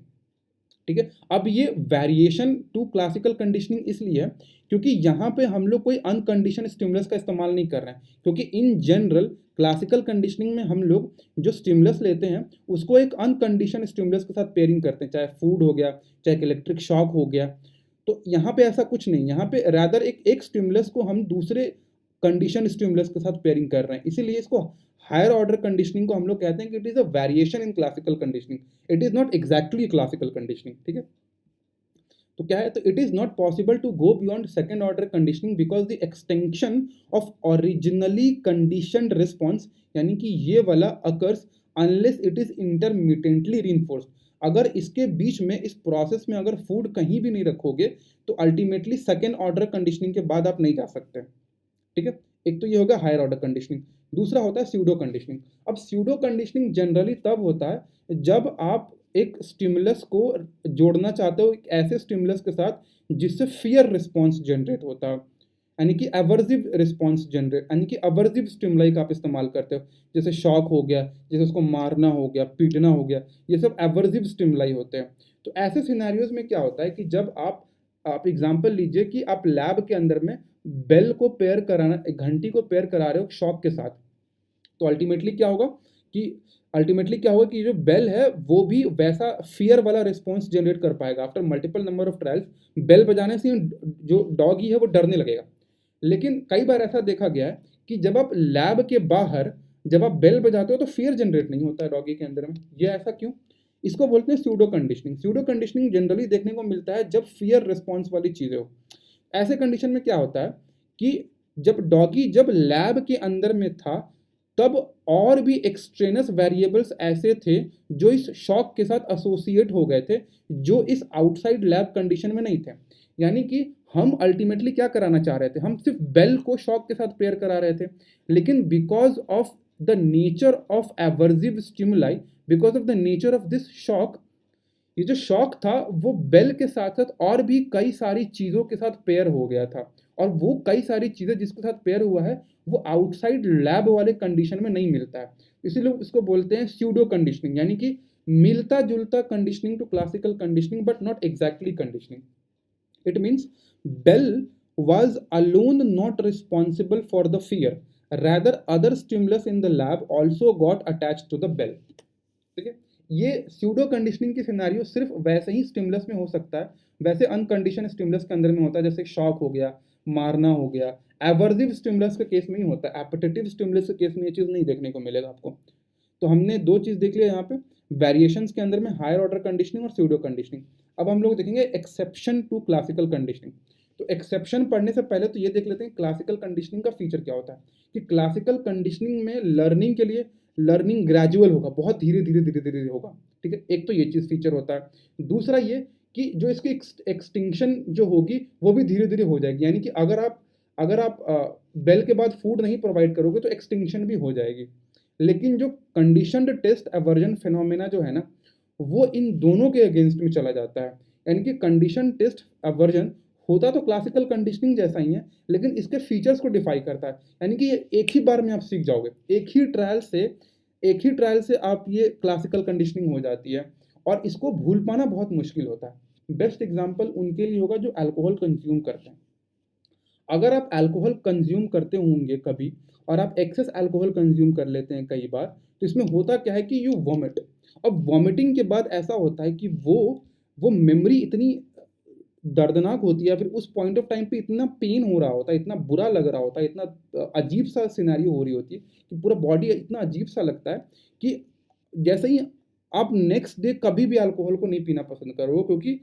ठीक है, अब ये वेरिएशन टू क्लासिकल कंडीशनिंग इसलिए है क्योंकि यहाँ पे हम लोग कोई अनकंडीशन स्टिमुलस का इस्तेमाल नहीं कर रहे हैं, क्योंकि इन जनरल क्लासिकल कंडीशनिंग में हम लोग जो स्टिमुलस लेते हैं उसको एक अनकंडीशन स्टिमुलस के साथ पेयरिंग करते हैं, चाहे फूड हो गया, चाहे इलेक्ट्रिक शॉक हो गया। तो यहाँ पे ऐसा कुछ नहीं, यहाँ पे रैदर एक स्टिमुलस को हम दूसरे कंडीशन स्टिमुलस के साथ पेयरिंग कर रहे हैं, इसीलिए इसको हायर ऑर्डर कंडीशनिंग को हम लोग कहते हैं कि it is a variation in classical conditioning, it is not exactly classical conditioning. ठीक है, तो क्या है, तो it is not possible to go beyond second order conditioning because the extension of originally conditioned response, यानी कि ये वाला occurs unless it is intermittently reinforced. अगर इसके बीच में इस प्रोसेस में अगर फूड कहीं भी नहीं रखोगे तो अल्टीमेटली सेकेंड ऑर्डर कंडीशनिंग के बाद आप नहीं जा सकते। ठीक है, एक तो ये होगा हायर ऑर्डर कंडीशनिंग, दूसरा होता है स्यूडो कंडीशनिंग। अब स्यूडो कंडीशनिंग जनरली तब होता है जब आप एक स्टिमुलस को जोड़ना चाहते हो एक ऐसे स्टिमुलस के साथ जिससे फियर रिस्पॉन्स जनरेट होता है, यानी कि एवर्सिव रिस्पॉन्स जनरेट, यानी कि एवर्सिव स्टिमुलाई का आप इस्तेमाल करते हो, जैसे शॉक हो गया, जैसे उसको मारना हो गया, पीटना हो गया, ये सब एवर्सिव स्टिमुलाई होते हैं। तो ऐसे सिनेरियोज में क्या होता है कि जब आप एग्जांपल लीजिए कि आप लैब के अंदर में बेल को पेयर कराना, घंटी को पेयर करा रहे हो शॉक के साथ, तो अल्टीमेटली क्या होगा कि जो बेल है वो भी वैसा फियर वाला रिस्पॉन्स जनरेट कर पाएगा। After multiple number of trials bell बजाने से जो डॉगी है वो डरने लगेगा। लेकिन कई बार ऐसा देखा गया है कि जब आप लैब के बाहर जब आप बेल बजाते हो तो फियर जनरेट नहीं होता है डॉगी के अंदर में। ये ऐसा क्यों? इसको बोलते हैं pseudo conditioning. Pseudo conditioning generally देखने को मिलता है जब फियर रिस्पॉन्स वाली चीज़ें हो। ऐसे कंडीशन में क्या होता है कि जब डॉगी जब लैब के अंदर में था तब और भी एक्सट्रेनस वेरिएबल्स ऐसे थे जो इस शॉक के साथ एसोसिएट हो गए थे जो इस आउटसाइड लैब कंडीशन में नहीं थे। यानी कि हम अल्टीमेटली क्या कराना चाह रहे थे, हम सिर्फ बेल को शॉक के साथ पेयर करा रहे थे, लेकिन because of the nature of aversive stimuli, because of the nature of this shock, ये जो शॉक था वो बेल के साथ साथ और भी कई सारी चीज़ों के साथ पेयर हो गया था, और वो कई सारी चीज़ें जिसके साथ पेयर हुआ है वो आउटसाइड लैब वाले कंडीशन में नहीं मिलता है। इसीलिए इसको बोलते हैं स्यूडो कंडीशनिंग, यानी कि मिलता जुलता conditioning to classical conditioning but not exactly conditioning. It means bell was alone not responsible for the fear, rather other stimulus in the lab also got attached to the bell। ठीक है, ये pseudo conditioning की scenario सिर्फ वैसे ही stimulus में हो सकता है, वैसे अनकंडीशन स्टिमुलस के अंदर में होता है, जैसे शॉक हो गया, मारना हो गया। एवर्सिव स्टिमुलस के केस में ही होता है, एपेटेटिव स्टिमुलस के केस में ये चीज़ नहीं देखने को मिलेगा आपको। तो हमने दो चीज़ देख लिया यहाँ पे वेरिएशंस के अंदर में, हायर ऑर्डर कंडीशनिंग और स्यूडो कंडीशनिंग। अब हम लोग देखेंगे एक्सेप्शन टू क्लासिकल कंडीशनिंग। तो एक्सेप्शन पढ़ने से पहले तो ये देख लेते हैं क्लासिकल कंडीशनिंग का फीचर क्या होता है, कि क्लासिकल कंडीशनिंग में लर्निंग के लिए लर्निंग ग्रेजुअल होगा, बहुत धीरे धीरे धीरे धीरे होगा। ठीक है, एक तो ये चीज़ फीचर होता है। दूसरा ये कि जो इसकी एक्सटिंक्शन जो होगी वो भी धीरे धीरे हो जाएगी, यानी कि अगर अगर आप बेल के बाद फूड नहीं प्रोवाइड करोगे तो एक्सटिंक्शन भी हो जाएगी। लेकिन जो कंडीशनड टेस्ट एवर्जन फिनोमेना जो है ना, वो इन दोनों के अगेंस्ट में चला जाता है। यानी कि कंडीशन टेस्ट एवर्जन होता तो क्लासिकल कंडीशनिंग जैसा ही है, लेकिन इसके फीचर्स को डिफाई करता है। यानी कि ये एक ही बार में आप सीख जाओगे, एक ही ट्रायल से आप ये क्लासिकल कंडीशनिंग हो जाती है, और इसको भूल पाना बहुत मुश्किल होता है। बेस्ट एग्जाम्पल उनके लिए होगा जो अल्कोहल कंज्यूम करते हैं। अगर आप अल्कोहल कंज्यूम करते होंगे कभी, और आप एक्सेस अल्कोहल कंज्यूम कर लेते हैं कई बार, तो इसमें होता क्या है कि यू वॉमिट। अब वॉमिटिंग के बाद ऐसा होता है कि वो मेमोरी इतनी दर्दनाक होती है, फिर उस पॉइंट ऑफ टाइम पे इतना पेन हो रहा होता है, इतना बुरा लग रहा होता है, इतना अजीब सा सिनेरियो हो रही होती है कि पूरा बॉडी इतना अजीब सा लगता है कि जैसे ही आप नेक्स्ट डे कभी भी अल्कोहल को नहीं पीना पसंद करोगे, क्योंकि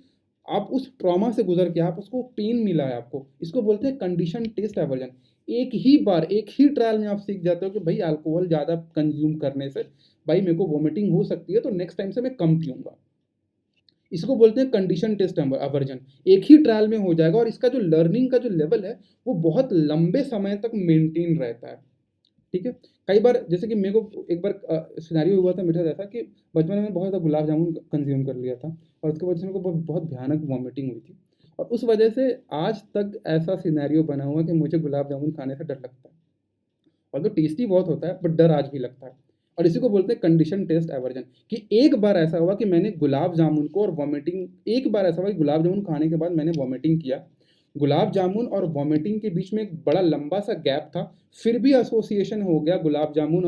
आप उस ट्रॉमा से गुजर के, आप उसको पेन मिला है आपको। इसको बोलते हैं कंडीशन टेस्ट एवर्जन। एक ही बार, एक ही ट्रायल में आप सीख जाते हो कि भाई अल्कोहल ज़्यादा कंज्यूम करने से भाई मेरे को वोमिटिंग हो सकती है, तो नेक्स्ट टाइम से मैं कम पीऊंगा। इसको बोलते हैं कंडीशन टेस्ट एवर्जन। एक ही ट्रायल में हो जाएगा, और इसका जो लर्निंग का जो लेवल है वो बहुत लंबे समय तक मेंटेन रहता है। ठीक है। कई बार जैसे कि मेरे को एक बार सिनेरियो हुआ था मेरे साथ ऐसा कि बचपन में मैंने बहुत ज़्यादा गुलाब जामुन कंज्यूम कर लिया था, और उसके वजह से मेरे को बहुत बहुत भयानक वॉमिटिंग हुई थी। और उस वजह से आज तक ऐसा सिनेरियो बना हुआ कि मुझे गुलाब जामुन खाने से डर लगता है। और तो टेस्टी बहुत होता है, बट डर आज भी लगता है। और इसी को बोलते हैं कंडीशन टेस्ट एवर्जन। कि एक बार ऐसा हुआ कि मैंने गुलाब जामुन को और वॉमिटिंग, एक बार ऐसा हुआ कि गुलाब जामुन खाने के बाद मैंने वॉमिटिंग किया। गुलाब जामुन और वॉमिटिंग के बीच में एक बड़ा लंबा सा गैप था, फिर भी एसोसिएशन हो गया गुलाब जामुन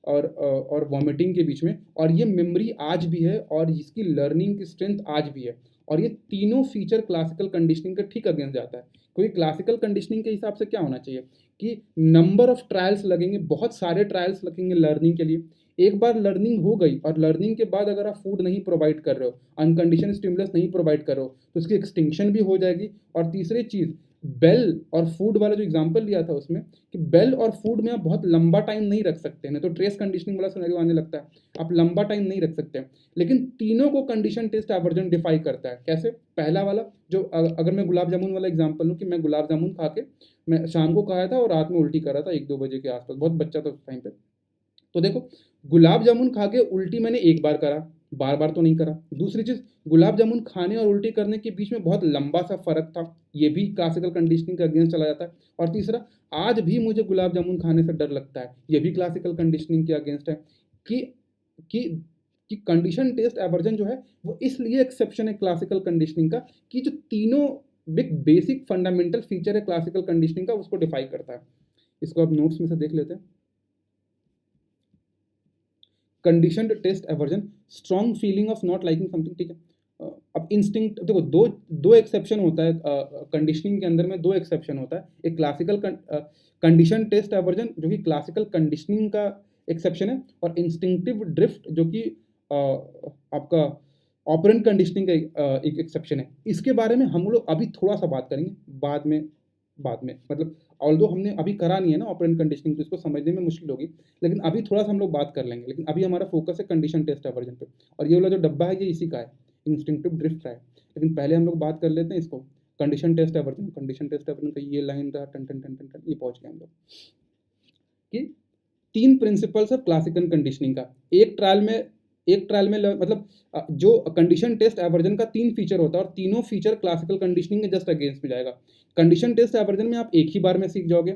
और वॉमिटिंग के बीच में। और ये मेमोरी आज भी है, और इसकी लर्निंग की स्ट्रेंथ आज भी है। और ये तीनों फीचर क्लासिकल कंडीशनिंग का ठीक अगेंस्ट जाता है। क्योंकि क्लासिकल कंडीशनिंग के हिसाब से क्या होना चाहिए कि नंबर ऑफ ट्रायल्स लगेंगे, बहुत सारे ट्रायल्स लगेंगे लर्निंग के लिए। एक बार लर्निंग हो गई, और लर्निंग के बाद अगर आप फूड नहीं प्रोवाइड कर रहे हो, अनकंडीशन स्टिमुलस नहीं प्रोवाइड कर रहे हो, तो उसकी एक्सटिंक्शन भी हो जाएगी। और तीसरी चीज़, बेल और फूड वाला जो एग्जांपल लिया था उसमें, कि बेल और फूड में आप बहुत लंबा टाइम नहीं रख सकते, नहीं तो ट्रेस कंडीशनिंग वाला सिनेरियो आने लगता है। आप लंबा टाइम नहीं रख सकते। लेकिन तीनों को कंडीशन टेस्ट एवर्जन डिफाई करता है। कैसे? पहला वाला जो अगर मैं गुलाब जामुन वाला एग्जांपल लूँ, कि मैं गुलाब जामुन खा के मैं शाम को खाया था और रात में उल्टी कर रहा था 1-2 बजे के आसपास, बहुत बच्चा था उस टाइम पे। तो देखो, गुलाब जामुन खा के उल्टी मैंने एक बार करा, बार बार तो नहीं करा। दूसरी चीज़, गुलाब जामुन खाने और उल्टी करने के बीच में बहुत लंबा सा फ़र्क था, ये भी क्लासिकल कंडीशनिंग के अगेंस्ट चला जाता है। और तीसरा, आज भी मुझे गुलाब जामुन खाने से डर लगता है, ये भी क्लासिकल कंडीशनिंग के अगेंस्ट है। कि कि कि कंडीशन टेस्ट एवर्जन जो है वो इसलिए एक्सेप्शन है क्लासिकल कंडीशनिंग का, कि जो तीनों बिग बेसिक फंडामेंटल फीचर है क्लासिकल कंडीशनिंग का, उसको डिफाई करता है। इसको आप नोट्स में से देख लेते हैं। Conditioned taste aversion, strong feeling of not liking something. ठीक है। अब इंस्टिंक्ट देखो, दो दो एक्सेप्शन होता है कंडीशनिंग के अंदर में, दो एक्सेप्शन होता है। एक क्लासिकल कंडीशन टेस्ट एवर्जन जो कि क्लासिकल कंडीशनिंग का एक्सेप्शन है, और इंस्टिंक्टिव ड्रिफ्ट जो कि आपका ऑपरेंट कंडीशनिंग का एक एक्सेप्शन है। इसके बारे में हम लोग अभी थोड़ा सा बात करेंगे, बाद में मतलब ऑल्दो हमने अभी करा नहीं है ना ऑपरेंट कंडीशनिंग, तो इसको समझने में मुश्किल होगी। लेकिन अभी थोड़ा सा हम लोग बात कर लेंगे। लेकिन अभी हमारा फोकस है कंडीशन टेस्ट एवर्जन पे, और ये वाला जो डब्बा है ये इसी का है, इंस्टिंक्टिव ड्रिफ्ट का है। लेकिन पहले हम लोग बात कर लेते हैं इसको, कंडीशन टेस्ट एवर्जन का ये लाइन रहा, टन टन टन टन टन, ये पहुंच गए हम लोग कि 3 प्रिंसिपल्स ऑफ क्लासिकल कंडीशनिंग का। एक ट्रायल में मतलब जो कंडीशन टेस्ट एवर्जन का 3 फीचर होता है, और तीनों फीचर क्लासिकल कंडीशनिंग के जस्ट अगेंस्ट में जाएगा। कंडीशन टेस्ट एवर्जन में आप एक ही बार में सीख जाओगे,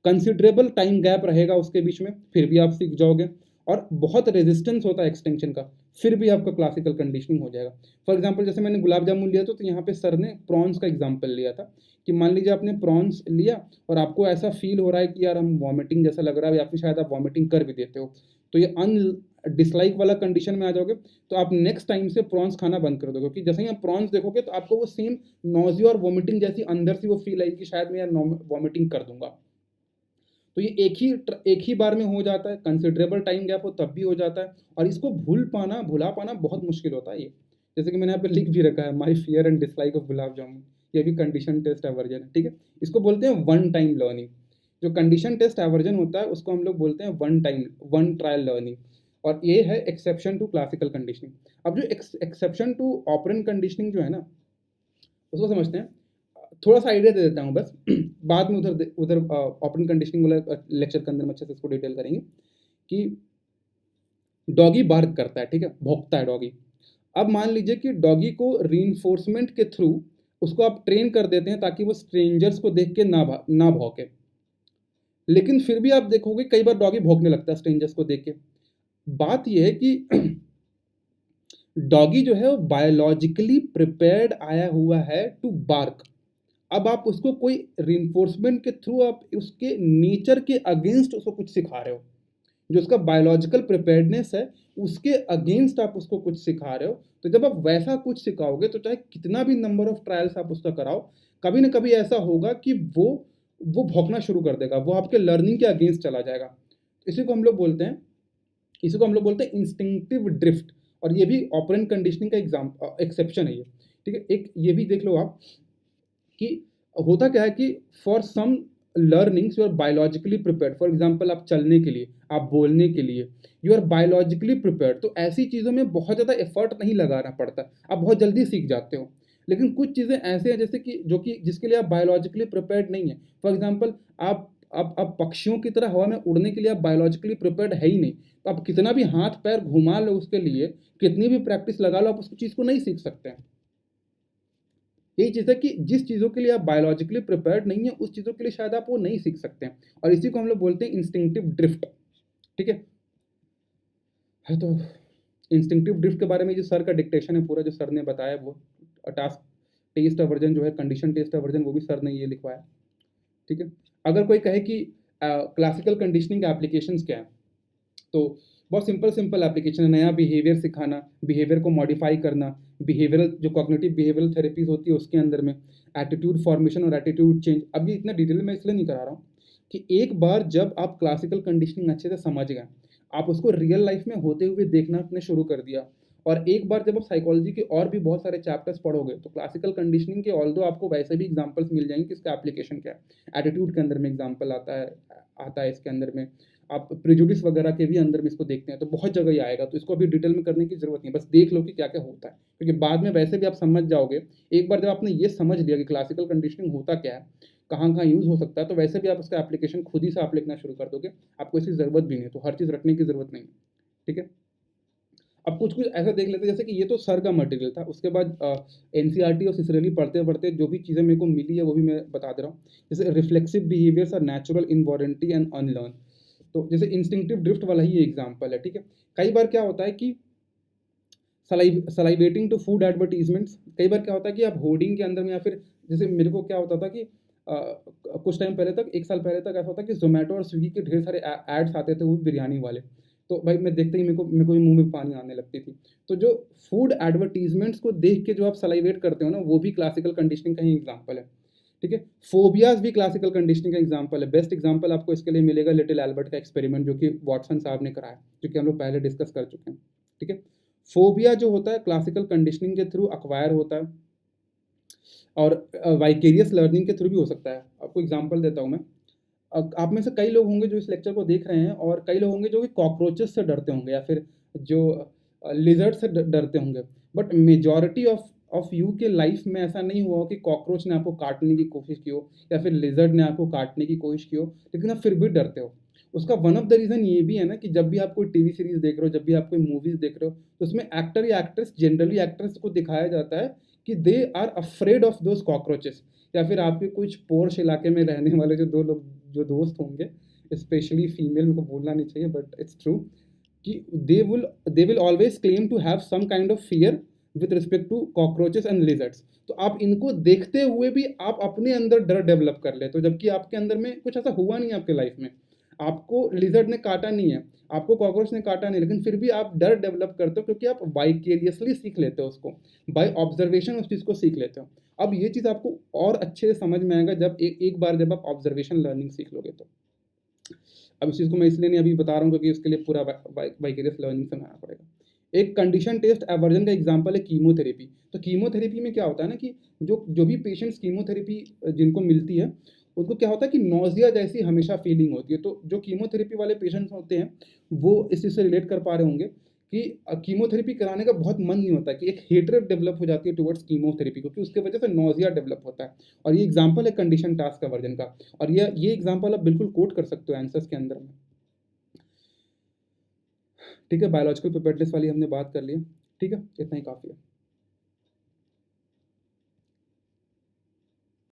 कंसिडरेबल टाइम गैप रहेगा उसके बीच में, फिर भी आप सीख जाओगे। और बहुत रेजिस्टेंस होता है एक्सटेंशन का, फिर भी आपका क्लासिकल कंडीशनिंग हो जाएगा। फॉर एग्जाम्पल, जैसे मैंने गुलाब जामुन लिया तो यहाँ पे सर ने प्रॉन्स का एग्जाम्पल लिया था, कि मान लीजिए आपने प्रॉन्स लिया और आपको ऐसा फील हो रहा है कि यार हम वॉमिटिंग जैसा लग रहा है, या फिर शायद आप वॉमिटिंग कर भी देते हो, तो ये अन डिसलाइक वाला कंडीशन में आ जाओगे। तो आप नेक्स्ट टाइम से प्रॉन्स खाना बंद कर दोगे, क्योंकि जैसे ही आप प्रॉन्स देखोगे तो आपको वो सेम नोजिया और वॉमिटिंग जैसी अंदर से वो फील आएगी कि शायद मैं यार वॉमिटिंग कर दूंगा। तो ये एक ही बार में हो जाता है, कंसिडरेबल टाइम गैप हो तब भी हो जाता है, और इसको भुला पाना बहुत मुश्किल होता है ये। जैसे कि मैंने यहाँ पे लिख भी रखा है, my fear and dislike of gulab jamun, ये भी कंडीशन टेस्ट एवर्जन है। ठीक है। इसको बोलते हैं वन टाइम लर्निंग। जो कंडीशन टेस्ट एवर्जन होता है उसको हम लोग बोलते हैं वन ट्रायल लर्निंग, और ये है एक्सेप्शन टू क्लासिकल कंडीशनिंग। अब जो एक्सेप्शन टू ऑपरेंट कंडीशनिंग जो है ना, उसको समझते हैं। थोड़ा सा आइडिया दे देता हूँ बस बाद में उधर उधर ऑपरेंट कंडीशनिंग वाला लेक्चर के अंदर में अच्छे से इसको डिटेल करेंगे कि डॉगी बार्क करता है, ठीक है, भौंकता है डॉगी। अब मान लीजिए कि डॉगी को रीइंफोर्समेंट के थ्रू उसको आप ट्रेन कर देते हैं ताकि वो स्ट्रेंजर्स को देख के ना भौंके, लेकिन फिर भी आप देखोगे कई बार डॉगी भौंकने लगता है स्ट्रेंजर्स को देख के। बात यह है कि डॉगी जो है वो बायोलॉजिकली प्रिपेयर्ड आया हुआ है टू बार्क। अब आप उसको कोई रीइंफोर्समेंट के थ्रू आप उसके नेचर के अगेंस्ट उसको कुछ सिखा रहे हो, जो उसका बायोलॉजिकल प्रिपेयर्डनेस है उसके अगेंस्ट आप उसको कुछ सिखा रहे हो। तो जब आप वैसा कुछ सिखाओगे तो चाहे कितना भी नंबर ऑफ ट्रायल्स आप उसका कराओ, कभी ना कभी ऐसा होगा कि वो भौंकना शुरू कर देगा, वो आपके लर्निंग के अगेंस्ट चला जाएगा। इसी को हम लोग बोलते हैं इसी को हम लोग बोलते हैं इंस्टिंक्टिव ड्रिफ्ट। और ये भी ऑपरेंट कंडीशनिंग का एक्सेप्शन है ये, ठीक है। एक ये भी देख लो आप कि होता क्या है कि for some learnings you are biologically prepared. For example आप चलने के लिए, आप बोलने के लिए यू आर बायोलॉजिकली प्रिपेयर्ड, तो ऐसी चीज़ों में बहुत ज़्यादा एफर्ट नहीं लगाना पड़ता, आप बहुत जल्दी सीख जाते हो। लेकिन कुछ चीज़ें ऐसे हैं जैसे कि जो कि जिसके लिए आप बायोलॉजिकली प्रिपेयर्ड नहीं है। फॉर एग्जाम्पल आप पक्षियों की तरह हवा में उड़ने के लिए आप बायोलॉजिकली प्रिपेयर्ड है ही नहीं, तो आप कितना भी हाथ पैर घुमा लो उसके लिए, कितनी भी प्रैक्टिस लगा लो, आप उस चीज़ को नहीं सीख सकते हैं। यही चीज़ है कि जिस चीज़ों के लिए आप बायोलॉजिकली प्रिपेयर्ड नहीं है उस चीज़ों के लिए शायद आप वो नहीं सीख सकते हैं, और इसी को हम लोग बोलते हैं इंस्टिंक्टिव ड्रिफ्ट, ठीक है। तो इंस्टिंक्टिव ड्रिफ्ट के बारे में जो सर का डिक्टेशन है पूरा, जो सर ने बताया वो टास्क टेस्ट वर्जन जो है, कंडीशन टेस्ट वर्जन, वो भी सर ने ये लिखवाया, ठीक है। अगर कोई कहे कि क्लासिकल कंडीशनिंग एप्लीकेशंस क्या है, तो बहुत सिंपल सिंपल एप्लीकेशन है। नया बिहेवियर सिखाना, बिहेवियर को मॉडिफाई करना, बिहेवियरल जो कॉग्निटिव बिहेवियरल थेरेपीज होती है उसके अंदर में एटीट्यूड फॉर्मेशन और एटीट्यूड चेंज। अब ये इतना डिटेल में इसलिए नहीं करा रहा हूँ कि एक बार जब आप क्लासिकल कंडीशनिंग अच्छे से समझ गए, आप उसको रियल लाइफ में होते हुए देखना आपने शुरू कर दिया, और एक बार जब आप साइकोलॉजी के और भी बहुत सारे चैप्टर्स पढ़ोगे तो क्लासिकल कंडीशनिंग के ऑल्दो आपको वैसे भी एग्जांपल्स मिल जाएंगे कि इसका एप्लीकेशन क्या है। एटीट्यूड के अंदर में एग्जांपल आता है इसके अंदर में, आप प्रिजुडिस वगैरह के भी अंदर में इसको देखते हैं, तो बहुत जगह ही आएगा, तो इसको अभी डिटेल में करने की जरूरत नहीं, बस देख लो कि क्या क्या होता है, क्योंकि बाद में वैसे भी आप समझ जाओगे। एक बार जब आपने ये समझ लिया कि क्लासिकल कंडीशनिंग होता क्या है, कहाँ कहाँ यूज़ हो सकता है, तो वैसे भी आप उसका एप्लीकेशन खुद ही से आप लिखना शुरू कर दोगे, आपको इसकी ज़रूरत भी नहीं है, तो हर चीज़ रटने की ज़रूरत नहीं है, ठीक है। अब कुछ कुछ ऐसा देख लेते हैं, जैसे कि ये तो सर का मटेरियल था, उसके बाद एनसीईआरटी और सिसरेली पढ़ते पढ़ते जो भी चीज़ें मेरे को मिली है वो भी मैं बता दे रहा हूँ। जैसे reflexive behaviours are natural involuntary and unlearn, तो जैसे इंस्टिंक्टिव ड्रिफ्ट वाला ही एग्जाम्पल है, ठीक है। कई बार क्या होता है कि सलाइवेटिंग टू फूड एडवर्टीजमेंट्स, कई बार क्या होता है कि आप होर्डिंग के अंदर में, या फिर जैसे मेरे को क्या होता था कि कुछ टाइम पहले तक, एक साल पहले तक ऐसा होता कि जोमेटो और स्विगी के ढेर सारे एड्स आते थे, वो बिरयानी वाले, तो भाई मैं देखते ही मेरे को भी मुंह में पानी आने लगती थी। तो जो फूड एडवर्टीजमेंट्स को देख के जो आप सलाइवेट करते हो ना, वो भी क्लासिकल कंडीशनिंग का ही एग्जाम्पल है, ठीक है। फोबियाज भी क्लासिकल कंडीशनिंग का एग्जाम्पल है। बेस्ट एग्जाम्पल आपको इसके लिए मिलेगा लिटिल एल्बर्ट का एक्सपेरिमेंट, जो कि वॉटसन साहब ने कराया, जो कि हम लोग पहले डिस्कस कर चुके हैं, ठीक है। फोबिया जो होता है क्लासिकल कंडीशनिंग के थ्रू अक्वायर होता है, और वाइकेरियस लर्निंग के थ्रू भी हो सकता है। आपको एग्जांपल देता हूँ मैं। आप में से कई लोग होंगे जो इस लेक्चर को देख रहे हैं, और कई लोग होंगे जो कि कॉकरोचेस से डरते होंगे, या फिर जो लिजर्ड से डरते होंगे। बट मेजॉरिटी ऑफ यू के लाइफ में ऐसा नहीं हुआ हो कि कॉकरोच ने आपको काटने की कोशिश की हो, या फिर लिजर्ड ने आपको काटने की कोशिश की हो, लेकिन आप फिर भी डरते हो। उसका वन ऑफ द रीज़न ये भी है ना कि जब भी आप कोई टीवी सीरीज देख रहे हो, जब भी आप कोई मूवीज देख रहे हो, तो उसमें एक्टर या एक्ट्रेस, जनरली एक्ट्रेस को दिखाया जाता है कि they are afraid of those cockroaches. या फिर आपके कुछ पोर्श इलाके में रहने वाले जो दोस्त होंगे, स्पेशली फीमेल, मेरे को बोलना नहीं चाहिए बट इट्स ट्रू, कि they will always claim to have some kind of fear with respect to cockroaches and lizards. तो आप इनको देखते हुए भी आप अपने अंदर डर डेवलप कर लेते हो, जबकि आपके अंदर में कुछ ऐसा हुआ नहीं आपके लाइफ में, आपको लिजर्ड ने काटा नहीं है, आपको कॉकरोच ने काटा नहीं, लेकिन फिर भी आप डर डेवलप करते हो, क्योंकि आप वाइकेरियसली सीख लेते हो उसको, बाय ऑब्जर्वेशन उस चीज़ को सीख लेते हो। अब ये चीज़ आपको और अच्छे से समझ में आएगा जब एक बार जब आप ऑब्जर्वेशन लर्निंग सीख लोगे तो। अब इस चीज़ को मैं इसलिए नहीं अभी बता रहा हूँ क्योंकि उसके लिए पूरा वाइकेरियस लर्निंग समझाना पड़ेगा। एक कंडीशन टेस्ट एवर्जन का एग्जांपल है कीमोथेरेपी। तो कीमोथेरेपी में क्या होता है ना कि जो भी पेशेंट्स कीमोथेरेपी जिनको मिलती है, उनको क्या होता है कि नोजिया जैसी हमेशा फीलिंग होती है। तो जो कीमोथेरेपी वाले पेशेंट्स होते हैं वो इस चीज़ से रिलेट कर पा रहे होंगे कि कीमोथेरेपी कराने का बहुत मन नहीं होता, कि एक हेट्रेड डेवलप हो जाती है टुवर्ड्स कीमोथेरेपी, क्योंकि उसके वजह से नौजिया डेवलप होता है। और ये एग्जांपल है कंडीशन टास्क का वर्जन का, और ये एग्जांपल आप बिल्कुल कोट कर सकते हो आंसर्स के अंदर में। ठीक है, बायोलॉजिकल प्रोपर्टीज वाली हमने बात कर ली है। ठीक है, इतना ही काफ़ी है।